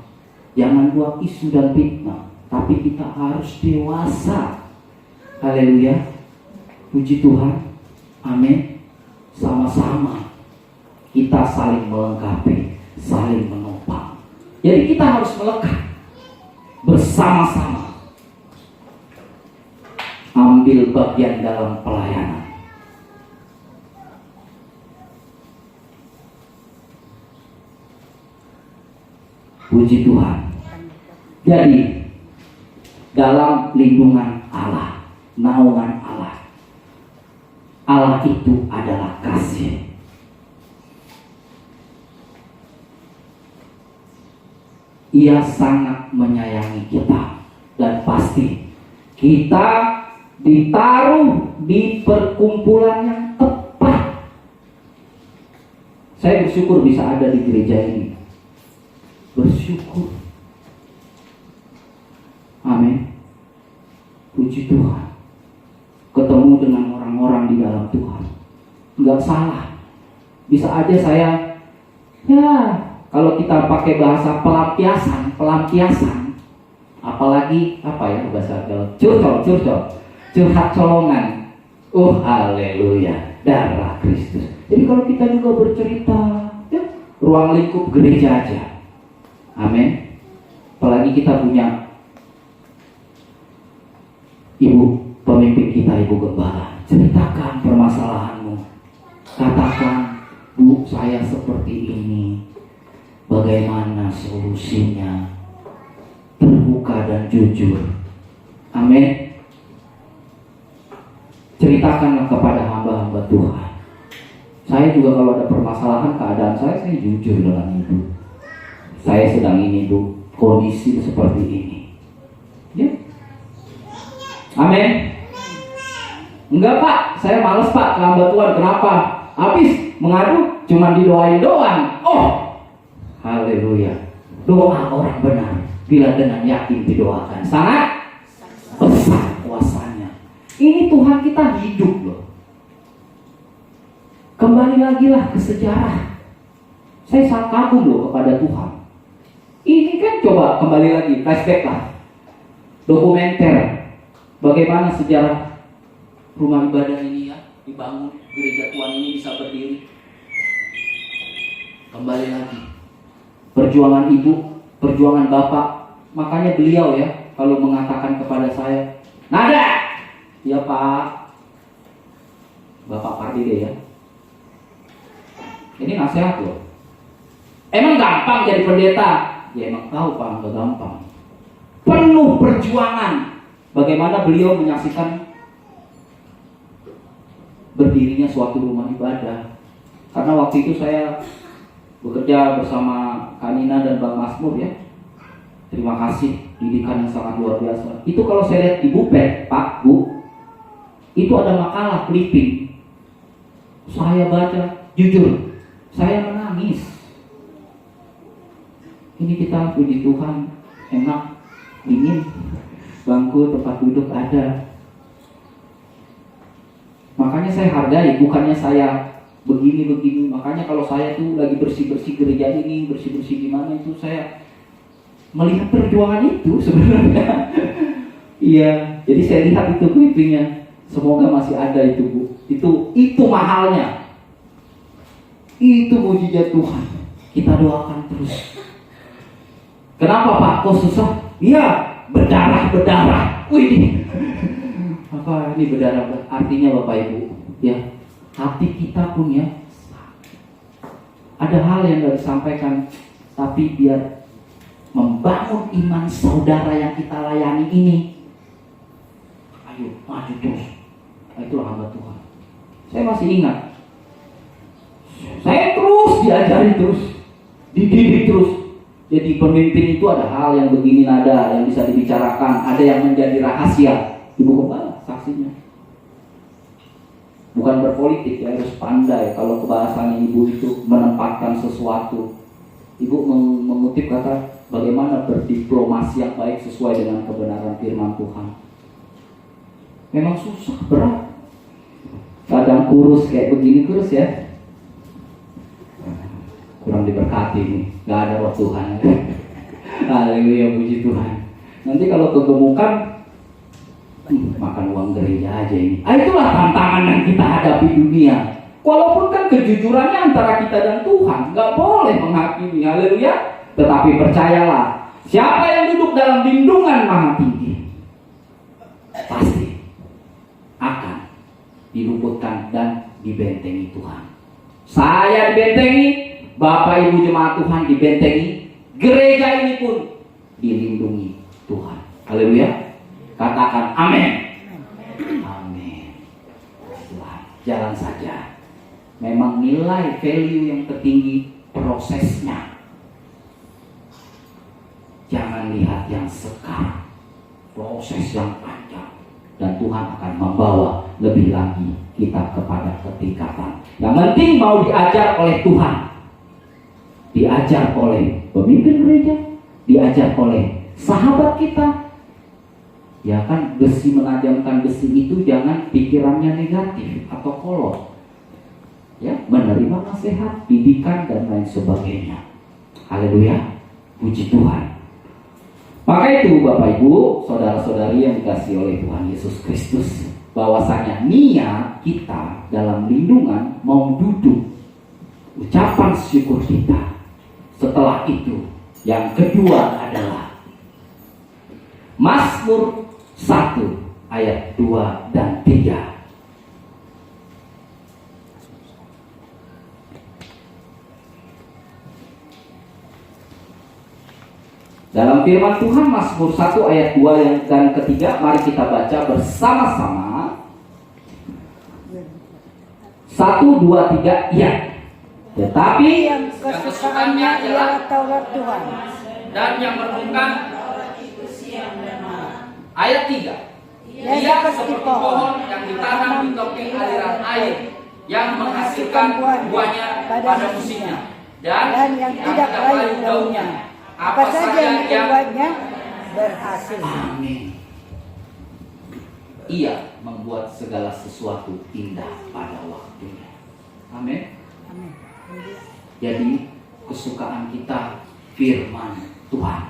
Jangan buat isu dan fitnah, tapi kita harus dewasa. Haleluya, puji Tuhan, amin. Sama-sama kita saling melengkapi, saling menopang. Jadi kita harus melekat bersama-sama, ambil bagian dalam pelayanan. Puji Tuhan. Jadi dalam lindungan Allah, naungan Allah, Allah itu adalah kasih. Ia sangat menyayangi kita, dan pasti kita ditaruh di perkumpulan yang tepat. Saya bersyukur bisa ada di gereja ini. Bersyukur. Amin. Puji Tuhan. Ketemu dengan orang-orang di dalam Tuhan. Enggak salah. Bisa aja saya, kalau kita pakai bahasa pelampiasan, apalagi bahasa curhat colongan. Oh haleluya, darah Kristus. Jadi kalau kita juga bercerita, ruang lingkup gereja aja. Amin. Apalagi kita punya ibu pemimpin kita, ibu gembala. Ceritakan permasalahanmu. Katakan, Bu, saya seperti ini. Bagaimana solusinya? Terbuka dan jujur. Amin. Ceritakanlah kepada hamba-hamba Tuhan. Saya juga kalau ada permasalahan keadaan saya jujur dalam hidup. Saya sedang ini, Bu, kondisi seperti ini. Ya. Amin. Enggak Pak, saya malas Pak ke hamba Tuhan. Kenapa? Habis mengadu cuma didoain doang. Oh, haleluya. Doa orang benar bila dengan yakin didoakan sangat besar kuasanya. Ini Tuhan kita hidup loh. Kembali lagi lah ke sejarah. Saya sangat kagum loh kepada Tuhan. Ini kan coba kembali lagi, flashback lah, dokumenter bagaimana sejarah rumah ibadah ini ya dibangun, gereja Tuhan ini bisa berdiri. Kembali lagi, perjuangan ibu, perjuangan bapak. Makanya beliau ya kalau mengatakan kepada saya, Nada, ya Pak, Bapak Pardide ya, ini nasihat loh. Emang gampang jadi pendeta? Ya emang tahu Pak, nggak gampang. Penuh perjuangan. Bagaimana beliau menyaksikan berdirinya suatu rumah ibadah. Karena waktu itu saya bekerja bersama Kanina dan Bang Masmur ya. Terima kasih, didikan yang sangat luar biasa. Itu kalau saya lihat di Bupet, Pak, Bu, itu ada makalah clipping. Saya baca, jujur, saya menangis. Ini kita puji Tuhan, enak, dingin, bangku tempat duduk ada. Makanya saya hargai, bukannya saya begini. Makanya kalau saya tuh lagi bersih-bersih gereja ini, bersih-bersih gimana itu saya melihat perjuangan itu sebenarnya. Iya, jadi saya lihat itu clippingnya. Semoga masih ada itu, Bu. Itu mahalnya. Itu mujizat Tuhan. Kita doakan terus. Kenapa Pak? Kok susah? Iya, berdarah. Wih, apa ini berdarah? Artinya Bapak Ibu, ya hati kita pun ya ada hal yang nggak disampaikan, tapi biar membangun iman saudara yang kita layani ini, ayo maju terus. Itulah hamba Tuhan. Saya masih ingat. Saya terus diajari terus, dididik terus. Jadi pemimpin itu ada hal yang begini nada yang bisa dibicarakan, ada yang menjadi rahasia. Ibu Gembala saksinya. Bukan berpolitik ya, harus pandai. Kalau kebahasannya ibu itu menempatkan sesuatu. Ibu mengutip kata bagaimana berdiplomasi yang baik sesuai dengan kebenaran firman Tuhan. Memang susah, berat. Kadang kurus kayak begini kurus ya. Kurang diberkati nih, gak ada roh Tuhan. Haleluya, puji Tuhan. Nanti kalau kegemukan, makan uang gereja aja ini. Itulah tantangan yang kita hadapi dunia. Walaupun kan kejujurannya antara kita dan Tuhan, gak boleh menghakimi. Haleluya. Tetapi percayalah, siapa yang duduk dalam lindungan Maha Tinggi pasti akan diluputkan dan dibentengi Tuhan. Saya dibentengi, Bapak Ibu jemaat Tuhan dibentengi, gereja ini pun dilindungi Tuhan. Haleluya. Katakan amin. Amin. Jalan saja. Memang nilai value yang tertinggi prosesnya. Jangan lihat yang sekarang, proses yang panjang, dan Tuhan akan membawa lebih lagi kita kepada ketingkatan. Yang penting mau diajar oleh Tuhan, diajar oleh pemimpin gereja, diajar oleh sahabat kita. Ya kan, besi menajamkan besi itu jangan pikirannya negatif atau kolot. Ya, menerima nasihat, didikan dan lain sebagainya. Haleluya, puji Tuhan. Maka itu Bapak Ibu, saudara-saudari yang dikasihi oleh Tuhan Yesus Kristus, bahwasanya niat kita dalam lindungan mau duduk, ucapan syukur kita. Setelah itu, yang kedua adalah Mazmur 1 ayat 2 dan 3. Dalam firman Tuhan Mazmur 1 ayat 2 dan ketiga, mari kita baca bersama-sama. 1, 2, 3, iya. Tetapi yang kesukaannya ialah Taurat Tuhan. dan yang merenungkan ayat 3. Ia seperti pohon yang ditanam di tepi aliran air, yang menghasilkan buahnya pada musimnya, dan yang tidak layu daunnya. Apa saja yang dibuatnya berhasil. Amin. Ia membuat segala sesuatu indah pada waktunya. Amin. Amin. Jadi kesukaan kita firman Tuhan.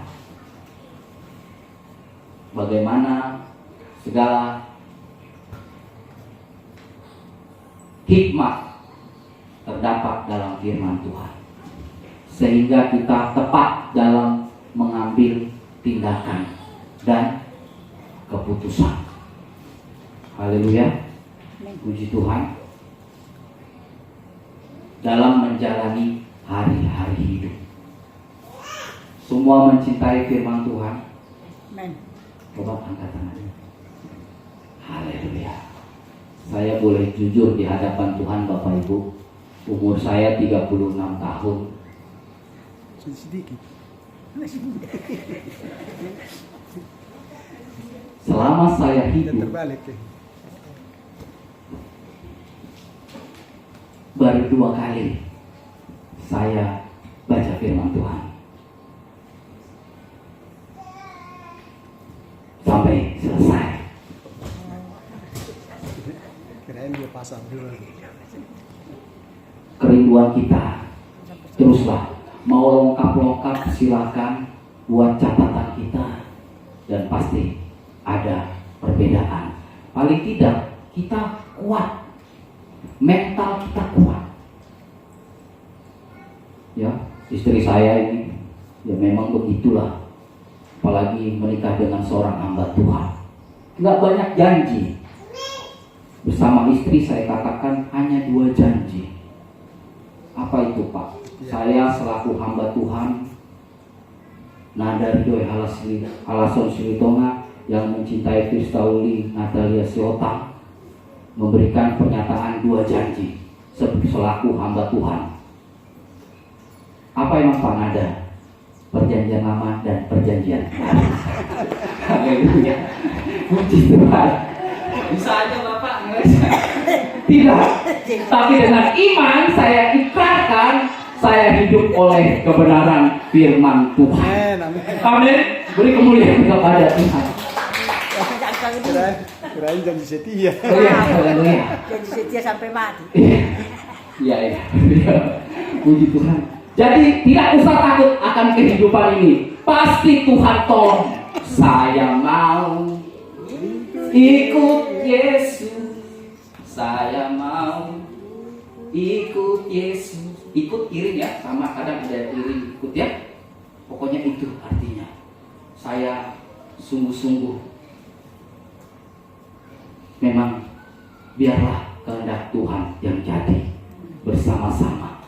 Bagaimana segala hikmat terdapat dalam firman Tuhan, sehingga kita tepat dalam mengambil tindakan dan keputusan. Haleluya, puji Tuhan. Dalam menjalani hari-hari hidup, semua mencintai firman Tuhan. Amin. Coba angkat tangannya. Haleluya. Saya boleh jujur di hadapan Tuhan Bapak Ibu, umur saya 36 tahun. Sedikit. Selama saya hidup, Terbalik ya. baru 2 kali saya baca firman Tuhan sampai selesai. Kirain dia pasang dulu. Kerinduan kita teruslah, mau lengkap-lengkap silakan buat catatan kita, dan pasti ada perbedaan. Paling tidak kita kuat, mental kita kuat. Ya, istri saya ini ya memang begitulah, apalagi menikah dengan seorang hamba Tuhan, nggak banyak janji. Bersama istri saya katakan hanya 2 janji. Apa itu Pak? Saya selaku hamba Tuhan, Nada Ridhoy Halason Silitonga, yang mencintai Kristauli Natalia Siotang, memberikan pernyataan 2 janji selaku hamba Tuhan. Apa emang Pak Nada? Perjanjian lama dan perjanjian baru. Haleluya. Puji Tuhan. Bisa aja Bapak ngeles. Tidak. Tapi dengan iman saya ikrarkan saya hidup oleh kebenaran firman Tuhan. Amin. Beri kemuliaan kepada Tuhan. Kirain janji setia. Oh iya, haleluya. Jadi setia sampai mati. Iya, iya. Puji Tuhan. Jadi tidak usah takut akan kehidupan ini. Pasti Tuhan tolong. Saya mau ikut Yesus. Saya mau ikut Yesus. Ikut iring ya, sama kadang ada iring ikut ya. Pokoknya itu artinya. Saya sungguh-sungguh memang biarlah kehendak Tuhan yang jadi bersama-sama.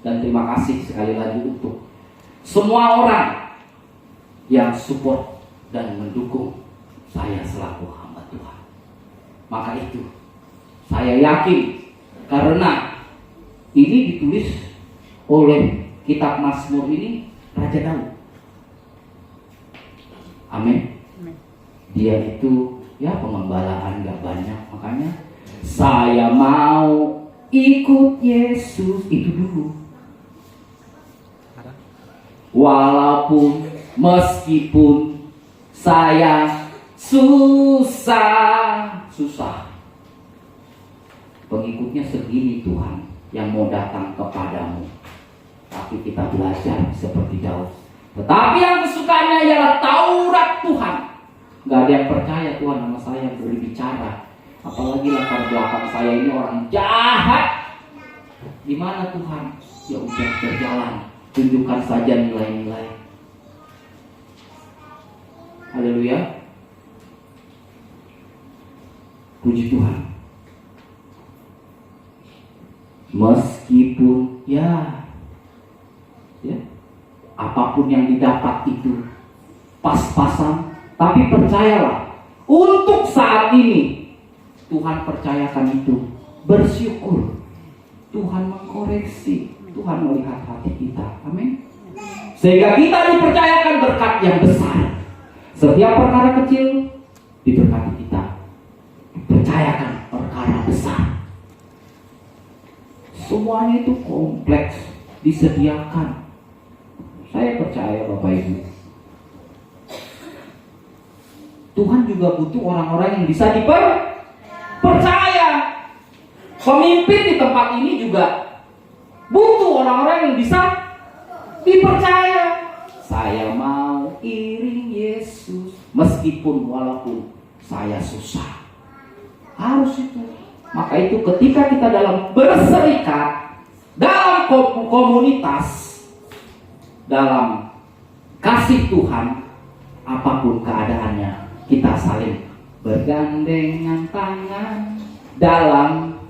Dan terima kasih sekali lagi untuk semua orang yang support dan mendukung saya selaku hamba Tuhan. Maka itu saya yakin karena ini ditulis oleh kitab Mazmur ini Raja Daud. Amin. Dia itu ya pengembalaan gak banyak, makanya saya mau ikut Yesus itu dulu. Walaupun meskipun saya susah, pengikutnya segini Tuhan yang mau datang kepadamu, tapi kita belajar seperti Daud. Tetapi yang kesukaannya ialah Taurat Tuhan. Gak ada yang percaya Tuhan sama saya berbicara. Apalagi latar belakang saya ini orang jahat. Gimana Tuhan? Ya udah berjalan. Tunjukkan saja nilai-nilai. Haleluya. Puji Tuhan. Meskipun ya apapun yang didapat itu pas-pasan, tapi percayalah untuk saat ini Tuhan percayakan itu. Bersyukur Tuhan mengkoreksi, Tuhan melihat hati kita. Amin. Sehingga kita dipercayakan berkat yang besar. Setiap perkara kecil diberkati kita, dipercayakan perkara besar. Semuanya itu kompleks, disediakan. Saya percaya Bapak Ibu, Tuhan juga butuh orang-orang yang bisa dipercaya. Pemimpin di tempat ini juga butuh orang-orang yang bisa dipercaya. Saya mau iring Yesus meskipun walaupun saya susah. Harus itu. Maka itu ketika kita dalam berserikat, dalam komunitas, dalam kasih Tuhan, apapun keadaannya, kita saling bergandengan tangan dalam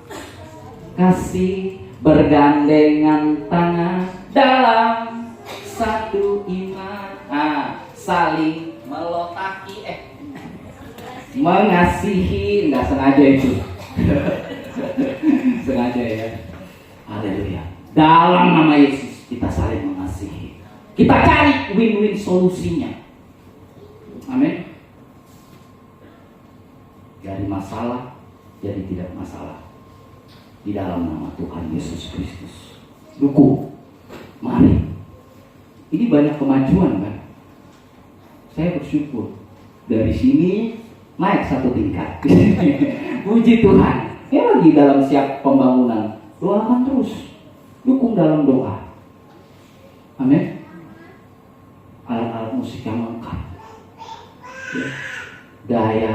kasih, bergandengan tangan dalam satu iman, saling melotaki, mengasihi, nggak sengaja itu, sengaja ya. Haleluya. Dalam nama Yesus kita saling mengasihi. Kita cari win-win solusinya. Amin. Dari masalah jadi tidak masalah. Di dalam nama Tuhan Yesus Kristus. Dukung. Mari. Ini banyak kemajuan kan. Saya bersyukur. Dari sini naik satu tingkat. Puji Tuhan. Ini lagi dalam siap pembangunan. Doakan terus. Dukung dalam doa. Amin. Alat-alat musik yang lengkap. Ya. Daya,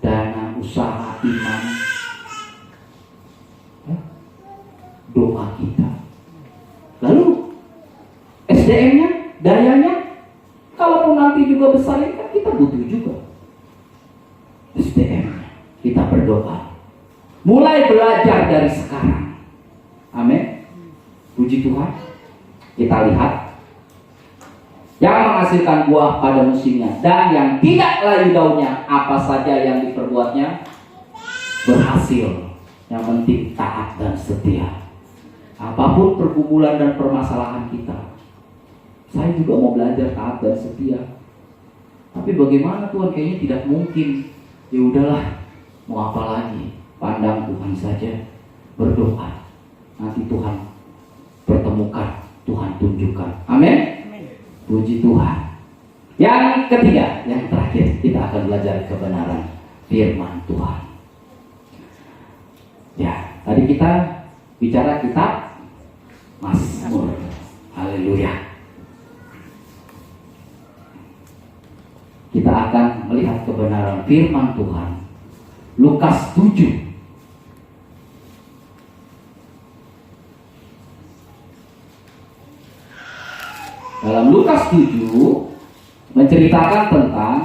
dana, usaha, iman. Ya. Doa kita. Lalu SDM-nya, dayanya, kalaupun nanti juga besar kan kita butuh juga SDM-nya. Kita berdoa. Mulai belajar dari sekarang. Amin. Puji Tuhan. Kita lihat yang menghasilkan buah pada musimnya dan yang tidak layu daunnya, apa saja yang diperbuatnya berhasil. Yang penting taat dan setia. Apapun pergumulan dan permasalahan kita, saya juga mau belajar taat dan setia. Tapi bagaimana Tuhan, kayaknya tidak mungkin. Ya udahlah, mau apa lagi? Pandang Tuhan saja, berdoa. Nanti Tuhan pertemukan, Tuhan tunjukkan. Amin. Puji Tuhan. Yang ketiga, yang terakhir, kita akan belajar kebenaran firman Tuhan. Ya, tadi kita bicara kitab Mazmur. Haleluya. Kita akan melihat kebenaran firman Tuhan. Lukas 7. Dalam Lukas 7 menceritakan tentang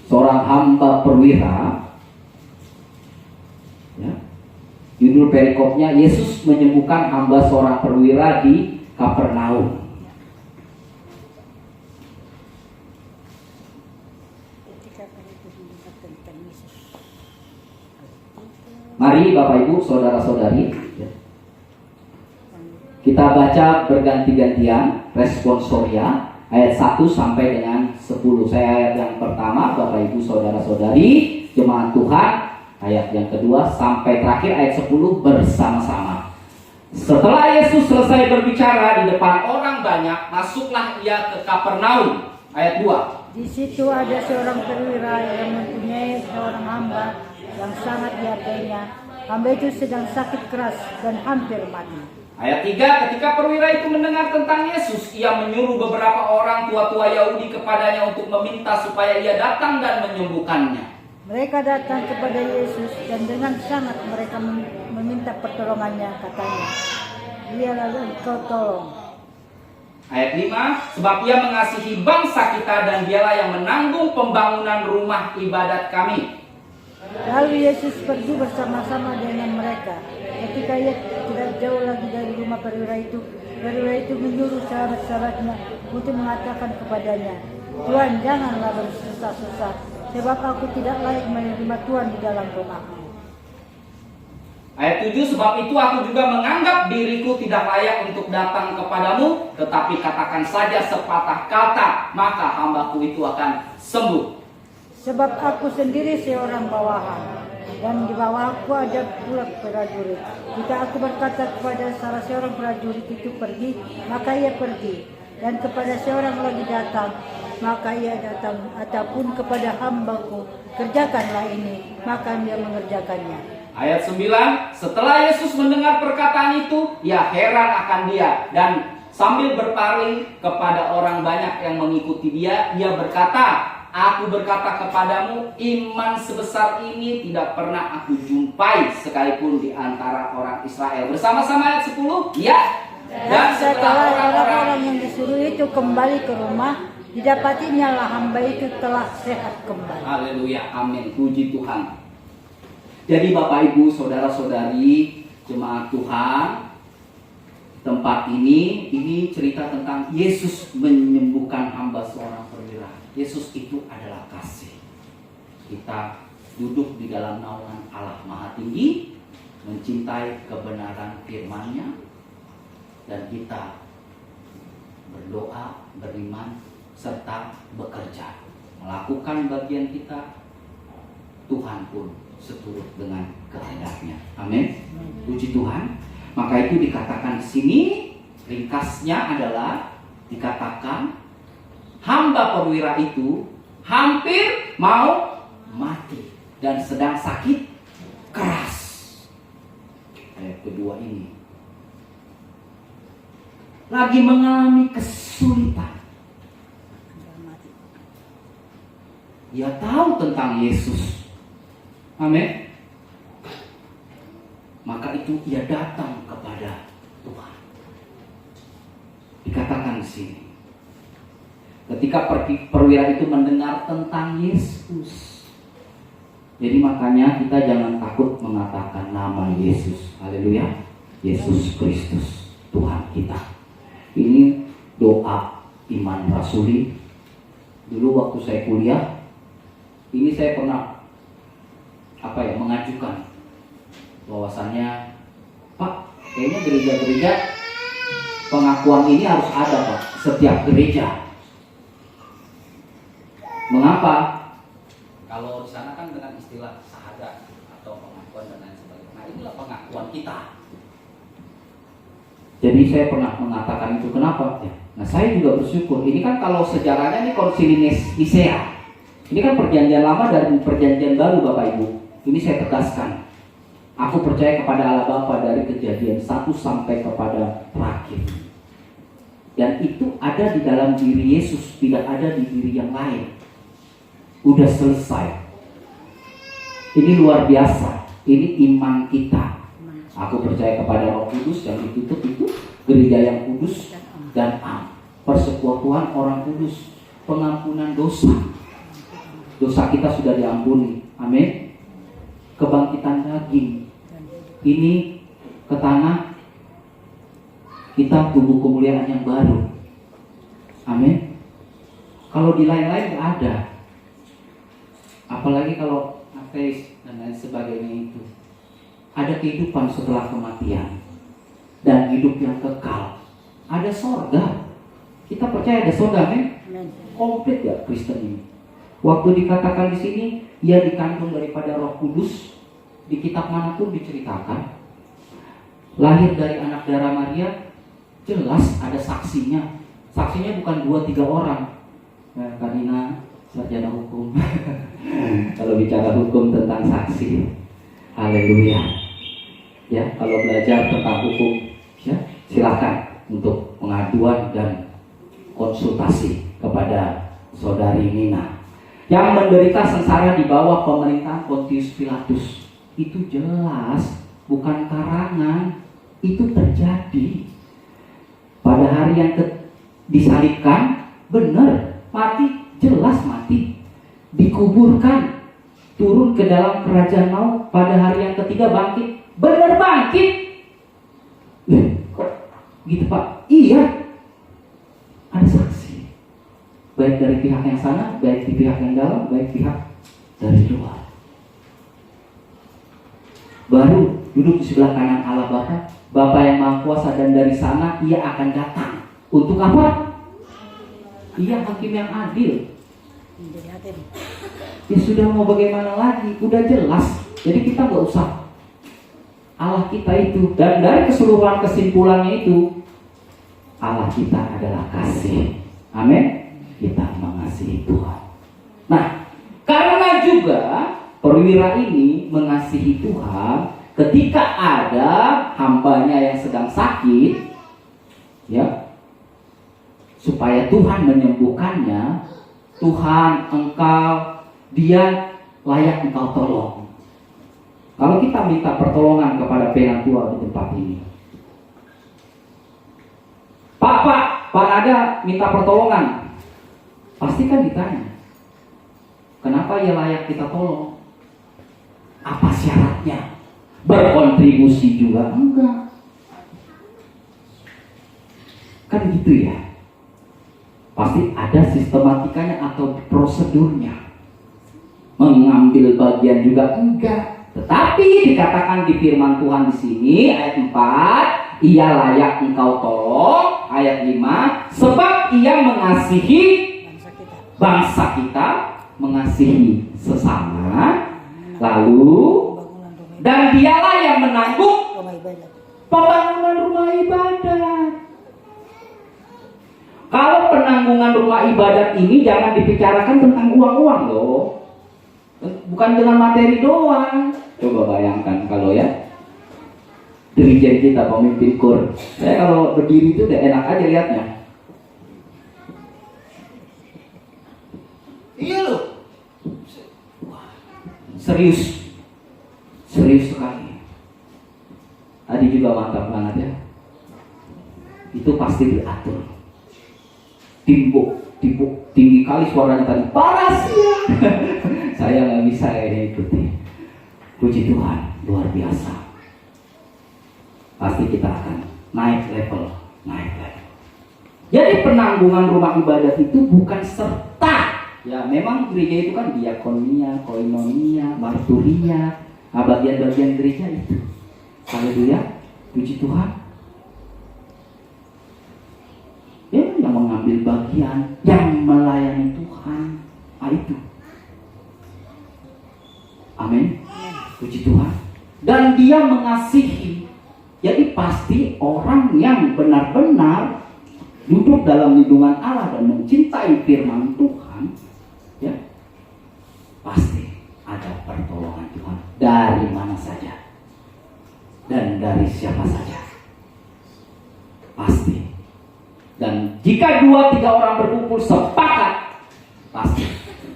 seorang hamba perwira. Ya. Judul perikopnya, Yesus menyembuhkan hamba seorang perwira di Kapernaum. Mari Bapak Ibu, saudara-saudari, kita baca berganti-gantian responsoria ayat 1 sampai dengan 10. Saya ayat yang pertama, Bapak Ibu saudara-saudari jemaat Tuhan, ayat yang kedua sampai terakhir ayat 10 bersama-sama. Setelah Yesus selesai berbicara di depan orang banyak, masuklah ia ke Kapernaum. Ayat 2. Di situ ada seorang perwira yang mempunyai seorang hamba yang sangat dihargainya. Hamba itu sedang sakit keras dan hampir mati. Ayat 3, ketika perwira itu mendengar tentang Yesus, ia menyuruh beberapa orang tua-tua Yahudi kepadanya untuk meminta supaya ia datang dan menyembuhkannya. Mereka datang kepada Yesus dan dengan sangat mereka meminta pertolongannya, katanya, "Biarlah engkau tolong." Ayat 5, sebab ia mengasihi bangsa kita dan dialah yang menanggung pembangunan rumah ibadat kami. Lalu Yesus pergi bersama-sama dengan mereka. Ketika ia tidak jauh lagi dari rumah perwira itu menyuruh sahabat-sahabatnya untuk mengatakan kepadanya, "Tuhan, janganlah bersusah-susah, sebab aku tidak layak menerima Tuhan di dalam rumahku." Ayat 7, sebab itu aku juga menganggap diriku tidak layak untuk datang kepadamu, tetapi katakan saja sepatah kata, maka hambaku itu akan sembuh. Sebab aku sendiri seorang bawahan, dan di bawahku ada pula prajurit. Jika aku berkata kepada salah seorang prajurit itu pergi, maka ia pergi. Dan kepada seorang lagi datang, maka ia datang. Ataupun kepada hambaku, kerjakanlah ini, maka dia mengerjakannya. Ayat 9, setelah Yesus mendengar perkataan itu, ia heran akan dia. Dan sambil berpaling kepada orang banyak yang mengikuti dia, ia berkata, "Aku berkata kepadamu, iman sebesar ini tidak pernah aku jumpai sekalipun di antara orang Israel." Bersama-sama ayat 10, ya. Dan setelah orang-orang yang disuruh itu kembali ke rumah, didapatinya lah hamba itu telah sehat kembali. Haleluya, amin, puji Tuhan. Jadi Bapak Ibu saudara-saudari jemaat Tuhan, tempat ini cerita tentang Yesus menyembuhkan hamba seorang perwira. Yesus itu adalah kasih. Kita duduk di dalam naungan Allah Maha Tinggi, mencintai kebenaran firman-Nya, dan kita berdoa, beriman, serta bekerja, melakukan bagian kita. Tuhan pun seturut dengan kehendak-Nya. Amin. Puji Tuhan. Maka itu dikatakan di sini, ringkasnya adalah dikatakan hamba perwira itu hampir mau mati dan sedang sakit keras. Ayat kedua ini lagi mengalami kesulitan. Ia tahu tentang Yesus. Amin. Maka itu ia datang kepada Tuhan. Dikatakan di sini, ketika perwira itu mendengar tentang Yesus. Jadi makanya kita jangan takut mengatakan nama Yesus. Haleluya. Yesus Kristus Tuhan kita. Ini doa iman rasuli. Dulu waktu saya kuliah, Ini saya pernah mengajukan bahwasannya, Pak, kayaknya gereja-gereja pengakuan ini harus ada, Pak, setiap gereja. Mengapa? Kalau di sana kan dengan istilah syahadat atau pengakuan dan lain sebagainya. Nah, inilah pengakuan kita. Jadi saya pernah mengatakan itu, kenapa? Ya. Nah, saya juga bersyukur. Ini kan kalau sejarahnya ini Konsili Nisea. Ini kan perjanjian lama dan perjanjian baru, Bapak Ibu. Ini saya tegaskan. Aku percaya kepada Allah Bapa dari Kejadian 1 sampai kepada terakhir. Dan itu ada di dalam diri Yesus, tidak ada di diri yang lain. Udah selesai. Ini luar biasa. Ini iman kita. Aku percaya kepada Roh Kudus yang ditutup itu, gereja yang kudus dan am, persekutuan orang kudus, pengampunan dosa. Dosa kita sudah diampuni. Amin. Kebangkitan daging. Ini ke tanah, kita tubuh kemuliaan yang baru. Amin. Kalau di lain-lain nggak ada. Apalagi kalau ateis dan lain sebagainya itu. Ada kehidupan setelah kematian dan hidup yang kekal. Ada sorga. Kita percaya ada sorga, amin. Komplit ya Kristen ini. Waktu dikatakan di sini, ia dikandung daripada Roh Kudus. Di kitab manapun diceritakan, lahir dari anak darah Maria, jelas ada saksinya. Saksinya bukan 2-3 orang. Karina sarjana hukum. Kalau bicara hukum tentang saksi, haleluya. Ya, kalau belajar tentang hukum, ya silakan untuk pengaduan dan konsultasi kepada saudari Nina yang menderita sengsara di bawah pemerintahan Pontius Pilatus. Itu jelas, bukan karangan. Itu terjadi. Pada hari yang disalibkan, benar, mati, jelas mati. Dikuburkan, turun ke dalam kerajaan maut. Pada hari yang ketiga bangkit, benar bangkit. Kok gitu, Pak? Iya. Ada saksi. Baik dari pihak yang sana, baik di pihak yang dalam, baik pihak dari luar. Baru duduk di sebelah kanan Allah Bapa, Bapa yang Maha Kuasa, dan dari sana ia akan datang. Untuk apa? Ia hakim yang adil. Ya sudah, mau bagaimana lagi? Udah jelas. Jadi kita nggak usah. Allah kita itu, dan dari keseluruhan kesimpulannya itu, Allah kita adalah kasih. Amin. Kita mengasihi Tuhan. Nah, karena juga perwira ini mengasihi Tuhan, ketika ada hambanya yang sedang sakit, ya, supaya Tuhan menyembuhkannya, Tuhan, engkau, dia layak engkau tolong. Kalau kita minta pertolongan kepada Pengatua di tempat ini, Pak ada minta pertolongan, pasti kan ditanya, kenapa ia layak kita tolong? Apa syaratnya? Berkontribusi juga? Enggak. Kan gitu ya. Pasti ada sistematikanya atau prosedurnya. Mengambil bagian juga enggak. Tetapi dikatakan di firman Tuhan di sini ayat 4, ia layak engkau tolong. Ayat 5, sebab ia mengasihi bangsa kita, mengasihi sesama. Lalu, dan dialah yang menanggung pembangunan rumah ibadat. Kalau penanggungan rumah ibadat ini jangan dibicarakan tentang uang-uang loh. Bukan dengan materi doang. Coba bayangkan kalau ya dirijen kita, pemimpin kur, saya kalau berdiri itu udah enak aja lihatnya. Iya loh. Serius sekali. Tadi juga mantap banget ya. Itu pasti diatur. Timbuk tinggi kali suaranya tadi. Paras ya. Saya nggak bisa ikuti. Puji Tuhan, luar biasa. Pasti kita akan naik level. Jadi penanggungan rumah ibadat itu bukan serta Ya, memang gereja itu kan diakonia, koinonia, marturia, bagian-bagian gereja itu. Haleluya, puji Tuhan. Ya, yang mengambil bagian, yang melayani Tuhan, itu. Amin. Puji Tuhan. Dan dia mengasihi. Jadi pasti orang yang benar-benar duduk dalam lindungan Allah dan mencintai firman Tuhan, ya, pasti ada pertolongan Tuhan dari mana saja dan dari siapa saja, pasti. Dan jika 2-3 orang berkumpul sepakat, pasti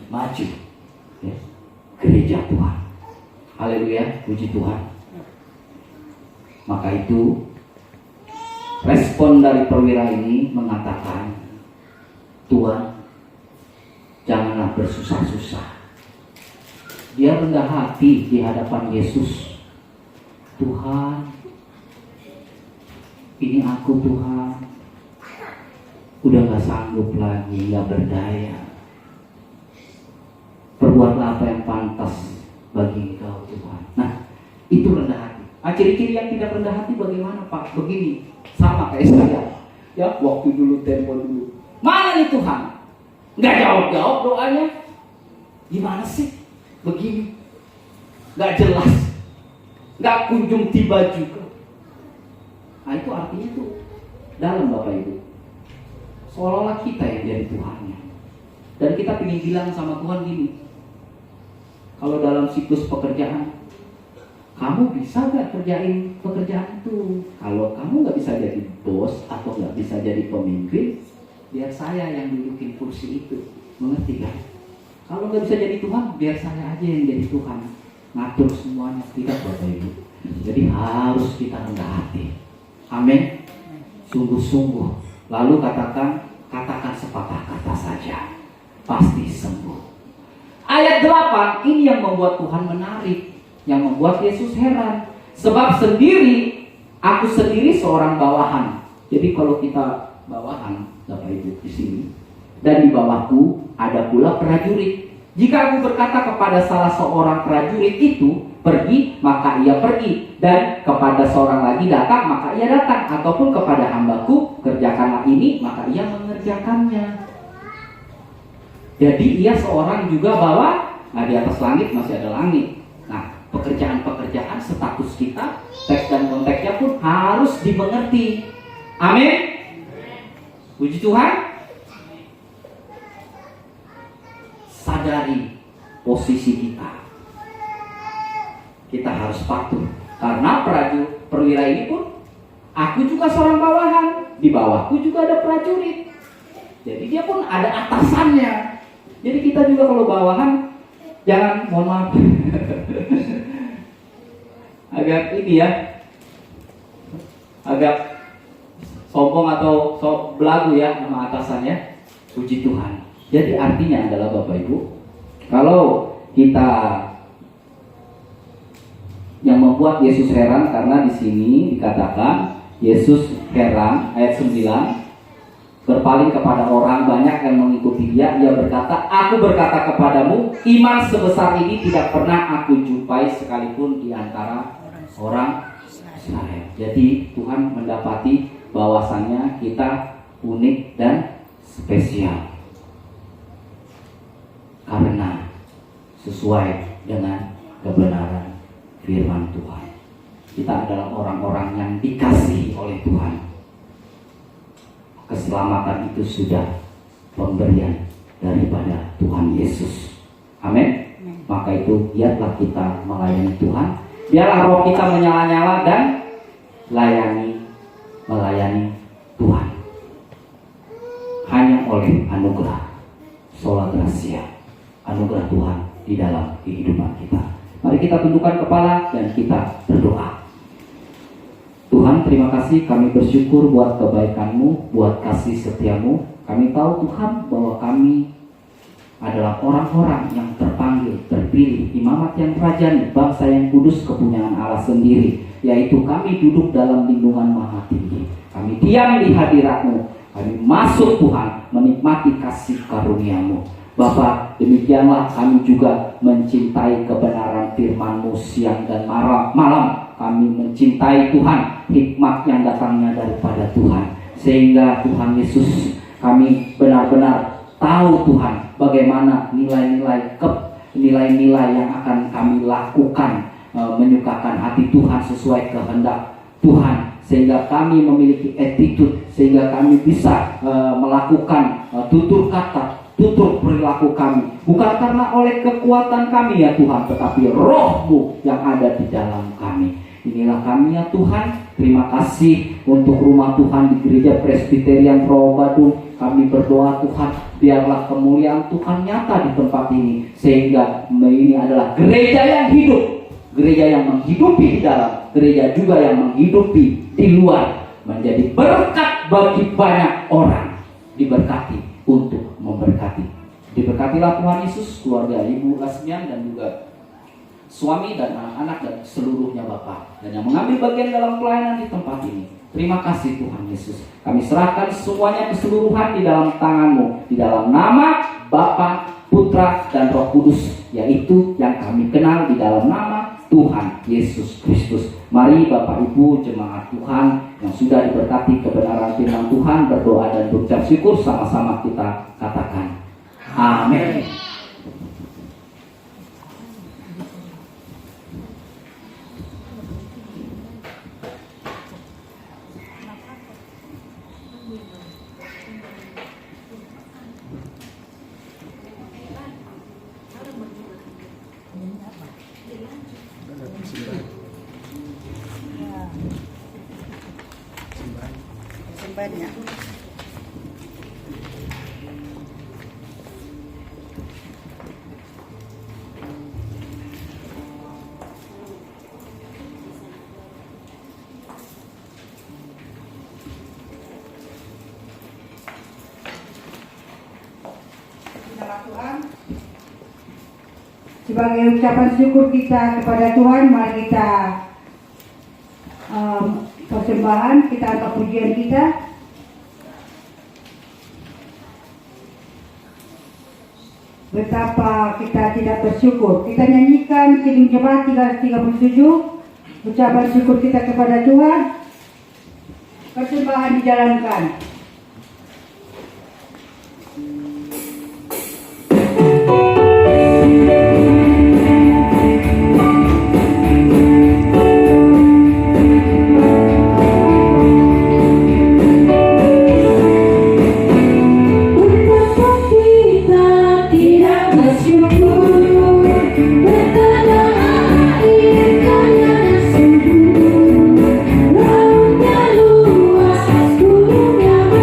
maju, ya, gereja Tuhan. Haleluya, puji Tuhan. Maka itu respon dari perwira ini mengatakan, Tuhan, janganlah bersusah-susah. Dia rendah hati di hadapan Yesus. Tuhan, ini aku Tuhan, udah gak sanggup lagi, gak berdaya. Perbuatlah apa yang pantas bagi Engkau Tuhan. Nah, itu rendah hati. Ciri-ciri yang tidak rendah hati bagaimana Pak? Begini, sama kayak saya. Ya, waktu dulu, tempo dulu. Mana nih Tuhan? Nggak jawab-jawab doanya. Gimana sih? Begini. Nggak jelas. Nggak kunjung tiba juga. Nah, itu artinya tuh dalam Bapak Ibu. Seolah-olah kita yang jadi Tuhannya. Dan kita ingin bilang sama Tuhan gini. Kalau dalam siklus pekerjaan, kamu bisa gak kerjain pekerjaan itu? Kalau kamu gak bisa jadi bos atau gak bisa jadi pemimpin, biar saya yang dudukin kursi itu. Mengerti kan? Kalau gak bisa jadi Tuhan, biar saya aja yang jadi Tuhan. Ngatur semuanya. Tidak Bapak Ibu. Jadi harus kita rendah hati. Amin. Sungguh-sungguh. Lalu katakan sepatah kata saja, pasti sembuh. Ayat 8 ini yang membuat Tuhan menarik, yang membuat Yesus heran. Sebab aku sendiri seorang bawahan. Jadi kalau kita bawahan, Bapak Ibu di sini, dan di bawahku ada pula prajurit. Jika aku berkata kepada salah seorang prajurit itu pergi, maka ia pergi, dan kepada seorang lagi datang, maka ia datang, ataupun kepada hambaku kerjakanlah ini, maka ia mengerjakannya. Jadi ia seorang juga bahwa, nah di atas langit masih ada langit. Nah, pekerjaan-pekerjaan status kita, teks dan konteksnya pun harus dimengerti. Amin. Puji Tuhan. Sadari posisi kita. Kita harus patuh. Karena perwira ini pun, aku juga seorang bawahan. Di bawahku juga ada prajurit. Jadi dia pun ada atasannya. Jadi kita juga kalau bawahan, jangan, mohon maaf, agak ini ya, agak sombong atau belagu ya sama atasannya. Puji Tuhan. Jadi artinya adalah Bapak Ibu, kalau kita yang membuat Yesus heran, karena di sini dikatakan Yesus heran, ayat 9, berpaling kepada orang banyak yang mengikuti dia. Ia berkata, aku berkata kepadamu, iman sebesar ini tidak pernah aku jumpai sekalipun di antara orang Israel. Jadi Tuhan mendapati bahwasannya kita unik dan spesial, karena sesuai dengan kebenaran firman Tuhan. Kita adalah orang-orang yang dikasihi oleh Tuhan. Keselamatan itu sudah pemberian daripada Tuhan Yesus. Amin. Maka itu biarlah kita melayani Tuhan. Biarlah roh kita menyala-nyala dan melayani Tuhan. Hanya oleh anugerah, sola gratia, anugerah Tuhan di dalam kehidupan kita. Mari kita tundukkan kepala dan kita berdoa. Tuhan, terima kasih, kami bersyukur buat kebaikan-Mu, buat kasih setia-Mu. Kami tahu Tuhan bahwa kami adalah orang-orang yang terpanggil, terpilih, imamat yang rajani, bangsa yang kudus, kepunyaan Allah sendiri. Yaitu kami duduk dalam lindungan Maha Tinggi. Kami diam di hadirat-Mu. Kami masuk Tuhan, menikmati kasih karunia-Mu. Bapa, demikianlah kami juga mencintai kebenaran firman-Mu siang dan malam. Kami mencintai Tuhan, hikmat yang datangnya daripada Tuhan. Sehingga Tuhan Yesus, kami benar-benar tahu Tuhan bagaimana nilai-nilai yang akan kami lakukan, menyukakan hati Tuhan sesuai kehendak Tuhan. Sehingga kami memiliki attitude, sehingga kami bisa melakukan tutur kata, tutur perilaku kami, bukan karena oleh kekuatan kami ya Tuhan, tetapi Roh-Mu yang ada di dalam kami. Inilah kami ya Tuhan. Terima kasih untuk rumah Tuhan di Gereja Presbyterian Rawa Badung. Kami berdoa Tuhan, biarlah kemuliaan Tuhan nyata di tempat ini, sehingga ini adalah gereja yang hidup, gereja yang menghidupi di dalam, gereja juga yang menghidupi di luar, menjadi berkat bagi banyak orang, diberkati untuk memberkati. Diberkatilah Tuhan Yesus, keluarga Ibu Lasmian dan juga suami dan anak-anak dan seluruhnya Bapak, dan yang mengambil bagian dalam pelayanan di tempat ini. Terima kasih Tuhan Yesus. Kami serahkan semuanya keseluruhan di dalam tangan-Mu, di dalam nama Bapa, Putra dan Roh Kudus, yaitu yang kami kenal di dalam nama Tuhan Yesus Kristus. Mari Bapak Ibu jemaat Tuhan yang sudah diberkati kebenaran firman Tuhan, berdoa dan berucap syukur sama-sama kita katakan amin. Banyak. Sebagai ucapan syukur kita kepada Tuhan, mari kita persembahan, kita angkat pujian kita. Betapa kita tidak bersyukur. Kita nyanyikan Kidung Jemaat 337, ucapan syukur kita kepada Tuhan. Persembahan dijalankan. Luas gunung yang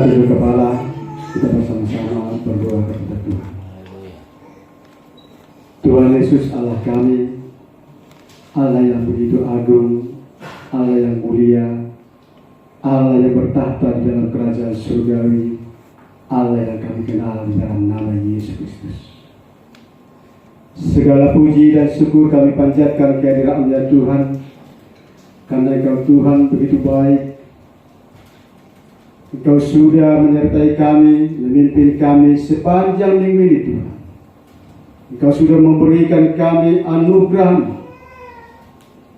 sambil kepala, kita bersama-sama berdoa kepada Tuhan. Tuhan Yesus Allah kami, Allah yang begitu agung, Allah yang mulia, Allah yang bertahta di dalam kerajaan surgawi, Allah yang kami kenal di dalam nama Yesus Kristus. Segala puji dan syukur kami panjatkan kehadirat-Mu ya Tuhan, karena Engkau Tuhan begitu baik. Engkau sudah menyertai kami, memimpin kami sepanjang minggu ini Tuhan. Engkau sudah memberikan kami anugerah.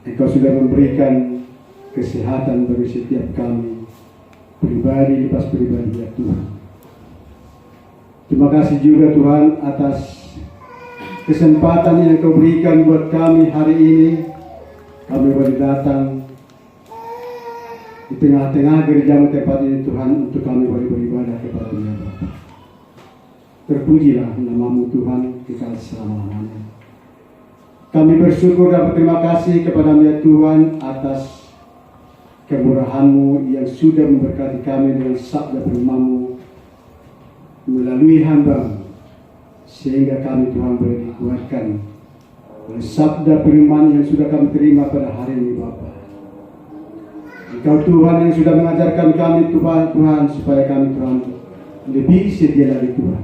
Engkau sudah memberikan kesehatan bagi setiap kami, pribadi lepas pribadi ya Tuhan. Terima kasih juga Tuhan atas kesempatan yang Kau berikan buat kami hari ini. Kami boleh datang di tengah-tengah gereja tempat ini Tuhan, untuk kami boleh beribadah kepada-Mu ya Bapa. Terpujilah nama-Mu Tuhan kekal selama-lamanya. Kami bersyukur dan berterima kasih kepada-Mu ya Tuhan atas kemurahan-Mu yang sudah memberkati kami dengan sabda firman-Mu melalui hamba-Mu, sehingga kami Tuhan boleh dikuatkan oleh sabda firman yang sudah kami terima pada hari ini Bapa. Engkau Tuhan yang sudah mengajarkan kami Tuhan, supaya kami Tuhan lebih setia lagi Tuhan.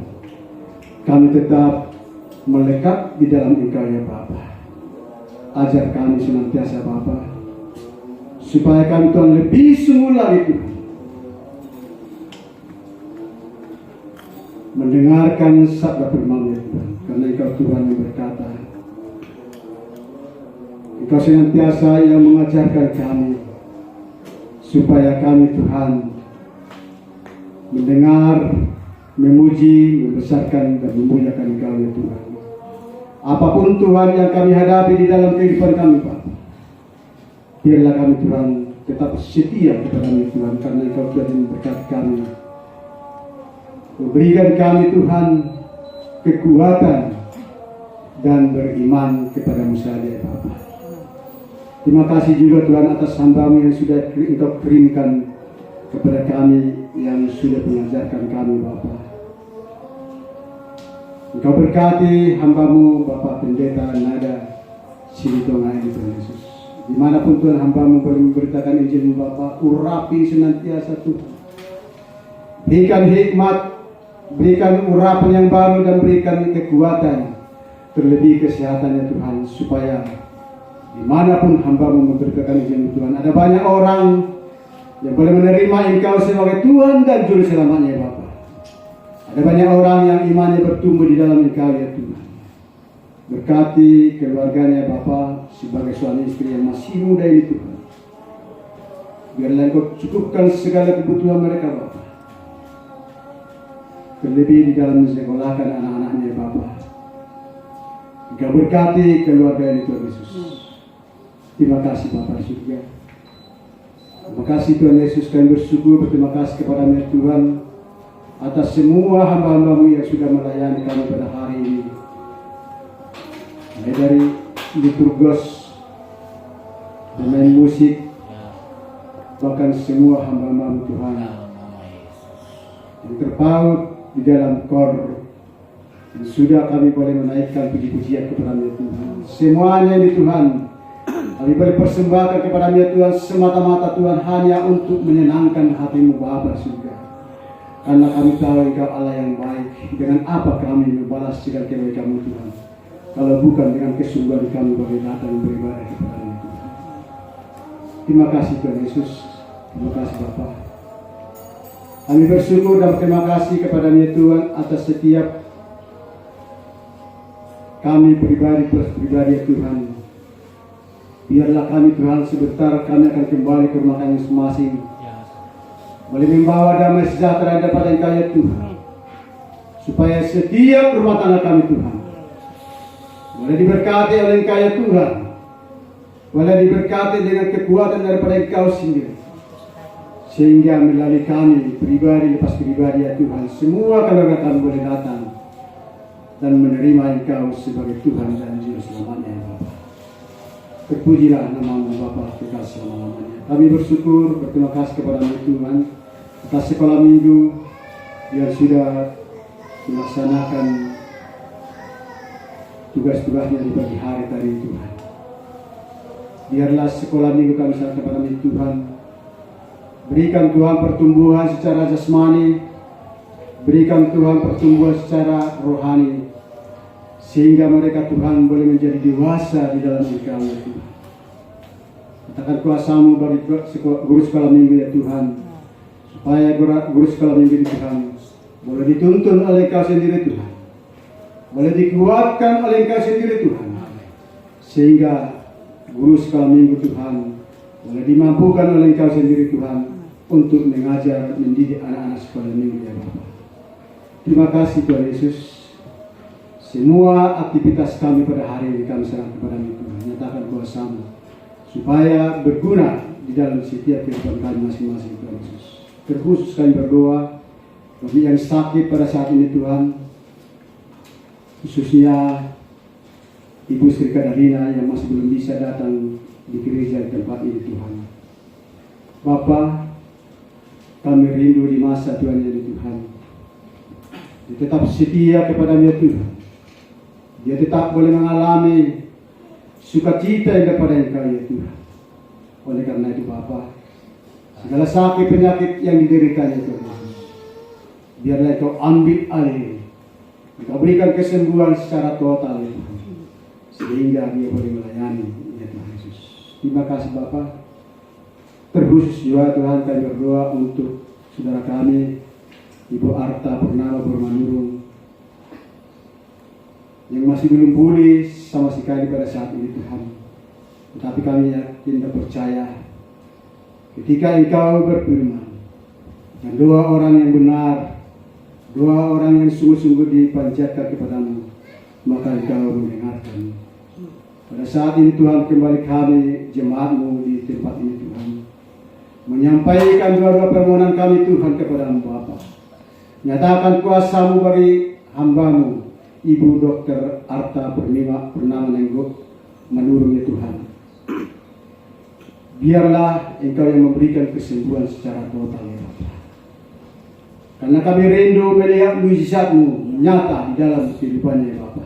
Kami tetap melekat di dalam Engkau ya Bapa. Ajar kami senantiasa Bapa, supaya kami Tuhan lebih sungguh lagi Tuhan mendengarkan sabda firman-Mu ya Tuhan. Karena Engkau Tuhan yang berkata, Engkau senantiasa yang mengajarkan kami, supaya kami Tuhan mendengar, memuji, membesarkan dan memuliakan Engkau ya Tuhan. Apapun Tuhan yang kami hadapi di dalam kehidupan kami Bapa, biarlah kami Tuhan tetap setia kepada-Mu Tuhan, karena Engkau Tuhan yang memberkati kami, memberikan kami Tuhan kekuatan dan beriman kepada-Mu saja ya Bapa. Terima kasih juga Tuhan atas hamba-Mu yang sudah Engkau kirimkan kepada kami, yang sudah mengajarkan kami Bapa. Engkau berkati hamba-Mu Bapak Pendeta Nada Silitonga ini Tuhan Yesus. Dimanapun Tuhan hamba-Mu boleh memberitakan Injil-Mu Bapa, urapi senantiasa Tuhan. Berikan hikmat, berikan urapan yang baru, dan berikan kekuatan, terlebih kesehatan ya Tuhan, supaya dimanapun hamba-Mu memberitakan Injil-Mu Tuhan, ada banyak orang yang boleh menerima Engkau sebagai Tuhan dan Juru Selamatnya ya Bapa. Ada banyak orang yang imannya bertumbuh di dalam Engkau ya Tuhan. Berkati keluarganya Bapa, sebagai suami istri yang masih muda ini Tuhan. Biarlah Engkau cukupkan segala kebutuhan mereka Bapa. Terlebih di dalam mensekolahkan anak-anaknya Bapa. Engkau berkati keluarga ini Tuhan Yesus. Terima kasih Bapa surga. Terima kasih Tuhan Yesus, kami bersyukur, berterima kasih kepada-Mu Tuhan atas semua hamba-hamba-Mu yang sudah melayani kami pada hari ini. Mulai dari liturgos, pemain musik, bahkan semua hamba-hamba-Mu Tuhan yang terpaut di dalam kor, yang sudah kami boleh menaikkan puji-pujian kepada-Mu Tuhan. Semuanya ini Tuhan kami boleh persembahkan kepada-Mu ya Tuhan, semata-mata Tuhan hanya untuk menyenangkan hati-Mu Bapa surga. Karena kami tahu Engkau Allah yang baik. Dengan apa kami membalas segala kebaikan-Mu Tuhan, kalau bukan dengan kesungguhan kami boleh datang beribadah kepada-Mu Tuhan. Terima kasih Tuhan Yesus. Terima kasih Bapa. Kami bersyukur dan terima kasih kepada-Mu ya Tuhan atas setiap kami pribadi ya Tuhan. Biarlah kami Tuhan sebentar kami akan kembali ke rumah kami masing-masing, boleh membawa damai sejahtera daripada Engkau ya Tuhan, supaya setiap rumah tangga kami Tuhan boleh diberkati oleh Engkau ya Tuhan, boleh diberkati dengan kekuatan daripada Engkau sendiri, sehingga melalui kami pribadi lepas pribadi ya Tuhan, semua keluarga kami boleh datang dan menerima Engkau sebagai Tuhan dan Juru Selamatnya ya Bapa. Terpujilah nama-Mu Bapa kekal selama-lamanya. Kami bersyukur, berterima kasih kepada-Mu Tuhan atas sekolah minggu yang sudah melaksanakan tugas-tugasnya di pagi hari tadi Tuhan. Biarlah sekolah minggu kami serahkan kepada Tuhan. Berikan Tuhan pertumbuhan secara jasmani, berikan Tuhan pertumbuhan secara rohani, sehingga mereka Tuhan boleh menjadi dewasa di dalam Engkau ya Tuhan. Katakan kuasa-Mu bagi guru sekolah minggu ya Tuhan, supaya guru sekolah minggu Tuhan boleh dituntun oleh Engkau sendiri Tuhan, boleh dikuatkan oleh Engkau sendiri Tuhan, sehingga guru sekolah minggu Tuhan boleh dimampukan oleh Engkau sendiri Tuhan untuk mengajar, mendidik anak-anak sekolah minggu ya Bapa. Terima kasih Tuhan Yesus. Semua aktivitas kami pada hari ini kami serahkan kepada Tuhan. Nyatakan kuasa-Mu supaya berguna di dalam setiap kehidupan kami masing-masing Tuhan Yesus. Terkhusus kami berdoa bagi yang sakit pada saat ini Tuhan, khususnya Ibu Sri Kadarina yang masih belum bisa datang di gereja di tempat ini Tuhan. Bapa, kami rindu di masa Tuhan ini Tuhan. Dia tetap setia kepada Tuhan. Dia tetap boleh mengalami sukacita yang daripada Engkau ya Tuhan. Oleh karena itu Bapa, segala sakit penyakit yang dideritanya Tuhan Yesus, biarlah Engkau ambil alih, Engkau berikan kesembuhan secara total ya Tuhan, sehingga dia boleh melayani ya Tuhan Yesus. Terima kasih Bapa. Terkhusus juga Tuhan kami berdoa untuk saudara kami Ibu Arta Purnama Burmanurung yang masih belum pulih sama sekali pada saat ini Tuhan. Tetapi kami yakin dan percaya ketika Engkau berfirman dan doa orang yang benar, doa orang yang sungguh-sungguh dipanjatkan kepadamu, maka Engkau mendengarkan. Pada saat ini Tuhan, kembali kami jemaat-Mu di tempat ini Tuhan, menyampaikan doa-doa permohonan kami Tuhan kepada-Mu Bapa. Nyatakan kuasa-Mu bagi hamba-Mu Ibu Dr. Arta Purnama Nenggok Manurung ya Tuhan. Biarlah Engkau yang memberikan kesembuhan secara total ya Bapa. Karena kami rindu melihat mujizat-Mu nyata di dalam kehidupannya ya Bapa.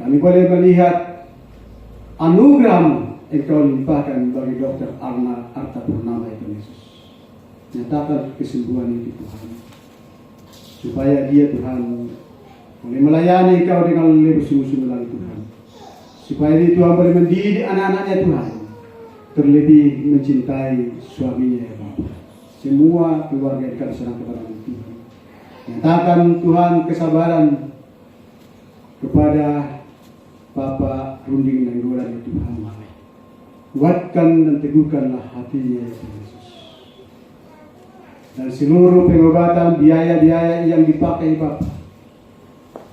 Kami boleh melihat anugerah-Mu Engkau limpahkan bagi Dr. Arta Purnama itu Yesus. Nyatakan kesembuhan itu Tuhan, supaya dia Tuhan boleh melayani Engkau dengan lebih sungguh-sungguh lagi Tuhan, supaya dia Tuhan boleh mendidik anak-anaknya Tuhan, terlebih mencintai suaminya ya Bapa. Semua keluarga yang kami serahkan kepada Tuhan. Nyatakan Tuhan kesabaran kepada Bapak Runding Nenggolan ya Tuhan. Kuatkan dan teguhkanlah hatinya ya Tuhan Yesus. Dan seluruh pengobatan biaya-biaya yang dipakai Bapa,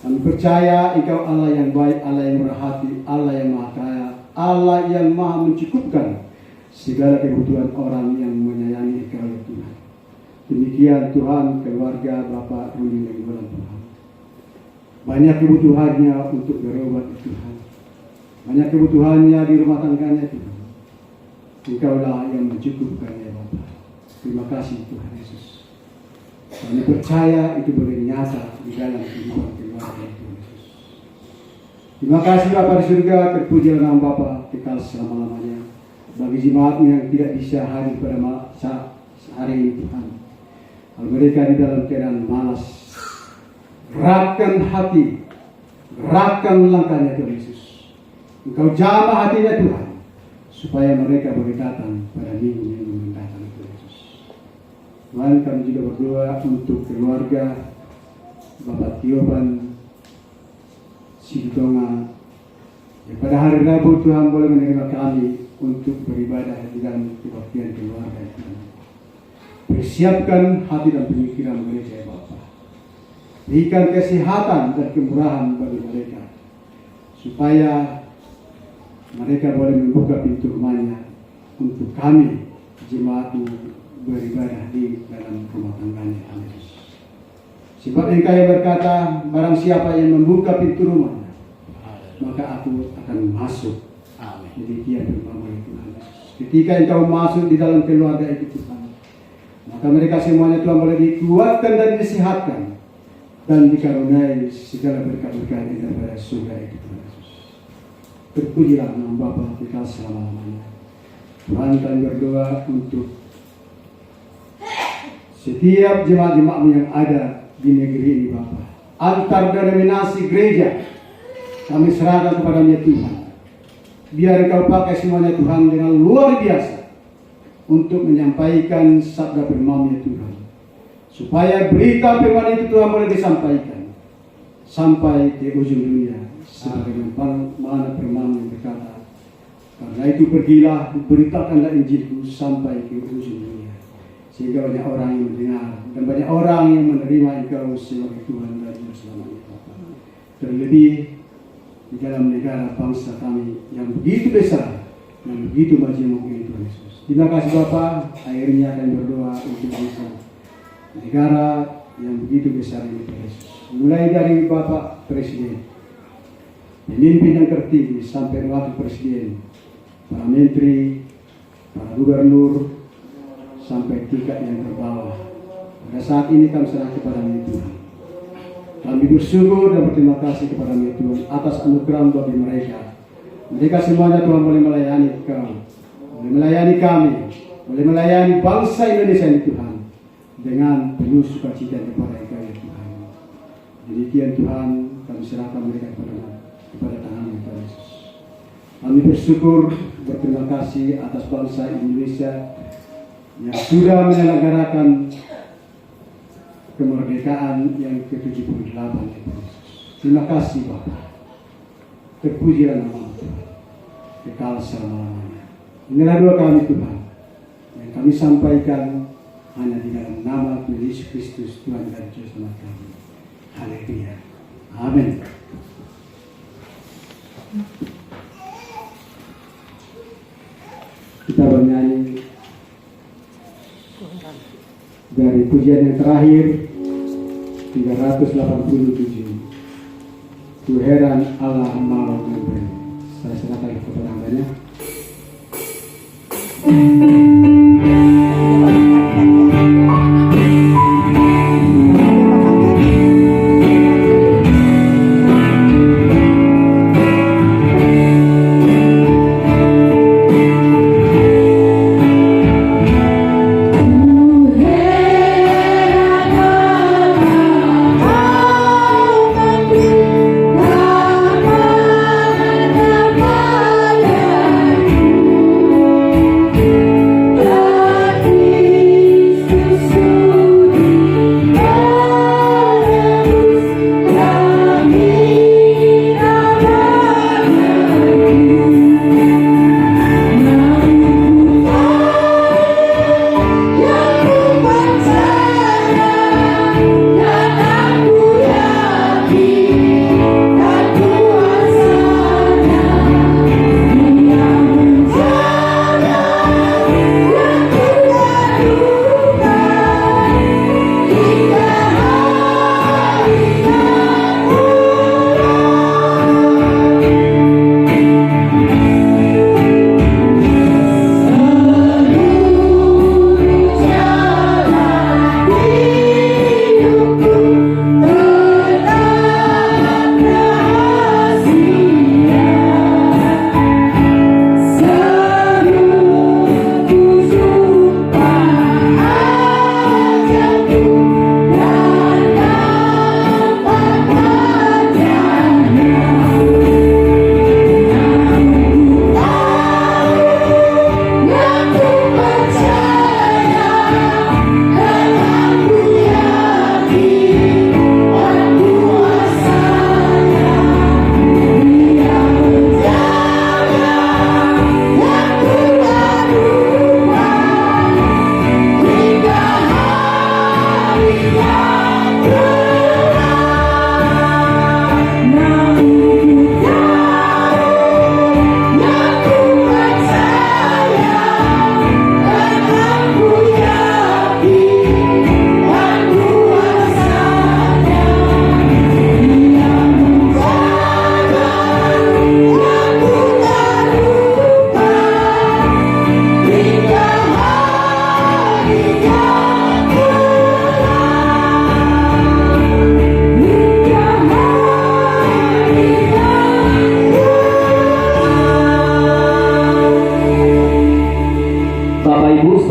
kami percaya Engkau Allah yang baik, Allah yang murah hati, Allah yang maha kaya, Allah yang maha mencukupkan segala kebutuhan orang yang menyayangi Engkau ya Tuhan. Demikian Tuhan keluarga Bapak Runding Nenggolan Tuhan. Banyak kebutuhannya untuk berobat Tuhan. Banyak kebutuhannya di rumah tangganya Tuhan. Engkaulah yang mencukupkan ya Bapa. Terima kasih Tuhan Yesus. Kami percaya itu boleh nyata di dalam kehidupan keluarga Tuhan Yesus. Terima kasih Bapa di surga, terpujilah nama Bapa kekal selama-lamanya. Bagi jemaat yang tidak bisa hadir pada saat hari ini Tuhan, kalau mereka di dalam keadaan malas, gerakkan hati, gerakkan langkahnya Tuhan Yesus. Engkau jamah hatinya Tuhan, supaya mereka boleh datang pada minggu-minggu mendatang Tuhan Yesus. Tuhan, kami juga berdoa untuk keluarga Bapak Tioban Sidonga yang pada hari Rabu Tuhan boleh menerima kami untuk beribadah di dalam kebaktian keluarga Tuhan. Persiapkan hati dan pemikiran mereka ya Bapa. Berikan kesehatan dan kemurahan bagi mereka, supaya mereka boleh membuka pintu rumahnya untuk kami jemaat-Mu beribadah di dalam rumah tangganya. Amin. Sebab Engkau yang berkata, barang siapa yang membuka pintu rumahnya, maka aku akan masuk. Demikian firman Tuhan. Ketika Engkau masuk di dalam keluarga itu Tuhan, Maka mereka semuanya Tuhan boleh dikuatkan dan disehatkan dan dikaruniai segala berkat-berkat yang daripada surga itu Tuhan Yesus. Terpujilah nama Bapa kita selama-lamanya. Tuhan, kami berdoa untuk setiap jemaat-jemaat yang ada di negeri ini Bapa. Antar denominasi gereja kami serahkan kepada-Nya Tuhan. Biar Engkau pakai semuanya Tuhan dengan luar biasa untuk menyampaikan sabda firman-Nya Tuhan. Supaya berita firman itu Tuhan boleh disampaikan sampai ke ujung dunia. Sebagaimana firman yang berkata, karena itu pergilah, beritakanlah Injilku sampai ke ujung dunia. Sehingga banyak orang yang mendengar dan banyak orang yang menerima Engkau sebagai Tuhan dan Juru Selamat. Terlebih di dalam negara bangsa kami yang begitu besar, yang begitu majemuk ini Tuhan Yesus. Terima kasih Bapa, akhirnya akan berdoa untuk bangsa negara yang begitu besar ini Tuhan Yesus. Mulai dari Bapak Presiden, pemimpin yang tertinggi sampai wakil presiden, para menteri, para gubernur, sampai tingkat yang terbawah. Pada saat ini kami serah kepada-Mu Tuhan. Kami bersyukur dan berterima kasih kepada-Mu Tuhan atas anugerah bagi mereka. Mereka semuanya Tuhan boleh melayani Kau, boleh melayani kami, boleh melayani bangsa Indonesia ini Tuhan dengan penuh sukacita kepada Engkau ya Tuhan. Demikian Tuhan, kami serahkan mereka kepada tangan-Mu Tuhan Yesus. Kami bersyukur, berterima kasih atas bangsa Indonesia yang sudah menyelenggarakan kemerdekaan yang ke-78 ya Tuhan Yesus. Terima kasih Bapak. Terpujilah nama Tuhan, kekal selama-lamanya. Inilah doa kami Tuhan, yang kami sampaikan hanya di dalam nama Tuhan Yesus Kristus, Tuhan dan Juru Selamat kami. Haleluya. Amin. Kita bernyanyi dari pujian yang terakhir 387. Tuhan Allah mau memberi. Saya serahkan kepada hambanya.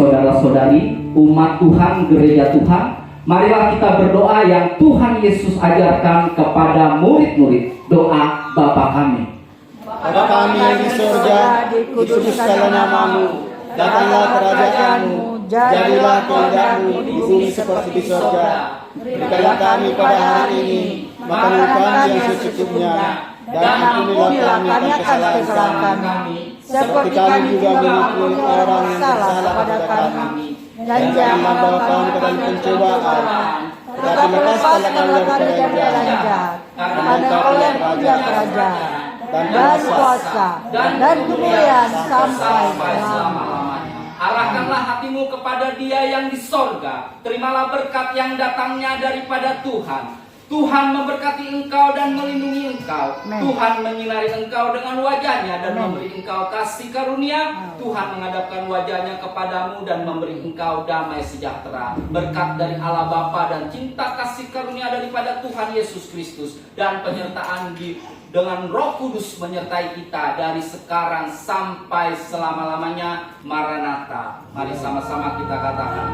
saudara-saudari, umat Tuhan, gereja Tuhan, marilah kita berdoa yang Tuhan Yesus ajarkan kepada murid-murid. Doa Bapa kami. Bapa kami yang di surga, dikuduskanlah namamu, datanglah kerajaanmu, jadilah kehendakmu di bumi seperti di surga. Berikanlah kami pada hari ini makan kami yang secukupnya, dan ampunilah kami akan kesalahan kami, seperti kami juga mengampuni orang yang bersalah pada kami. Dan janganlah bawa kami ke dalam pencobaan, tetapi lepaskanlah kami dari jalan jahat. Karena Engkau yang punya kerajaan dan kuasa dan kemuliaan sampai selama-lamanya. Arahkanlah hatimu kepada Dia yang di sorga. Terimalah berkat yang datangnya daripada Tuhan. Tuhan memberkati engkau dan melindungi engkau. Amen. Tuhan menyinari engkau dengan wajahnya dan Amen. memberi engkau kasih karunia. Tuhan menghadapkan wajahnya kepadamu dan memberi engkau damai sejahtera. Berkat dari Allah Bapa dan cinta kasih karunia daripada Tuhan Yesus Kristus dan penyertaan dengan Roh Kudus menyertai kita dari sekarang sampai selama-lamanya. Maranatha. Mari sama-sama kita katakan.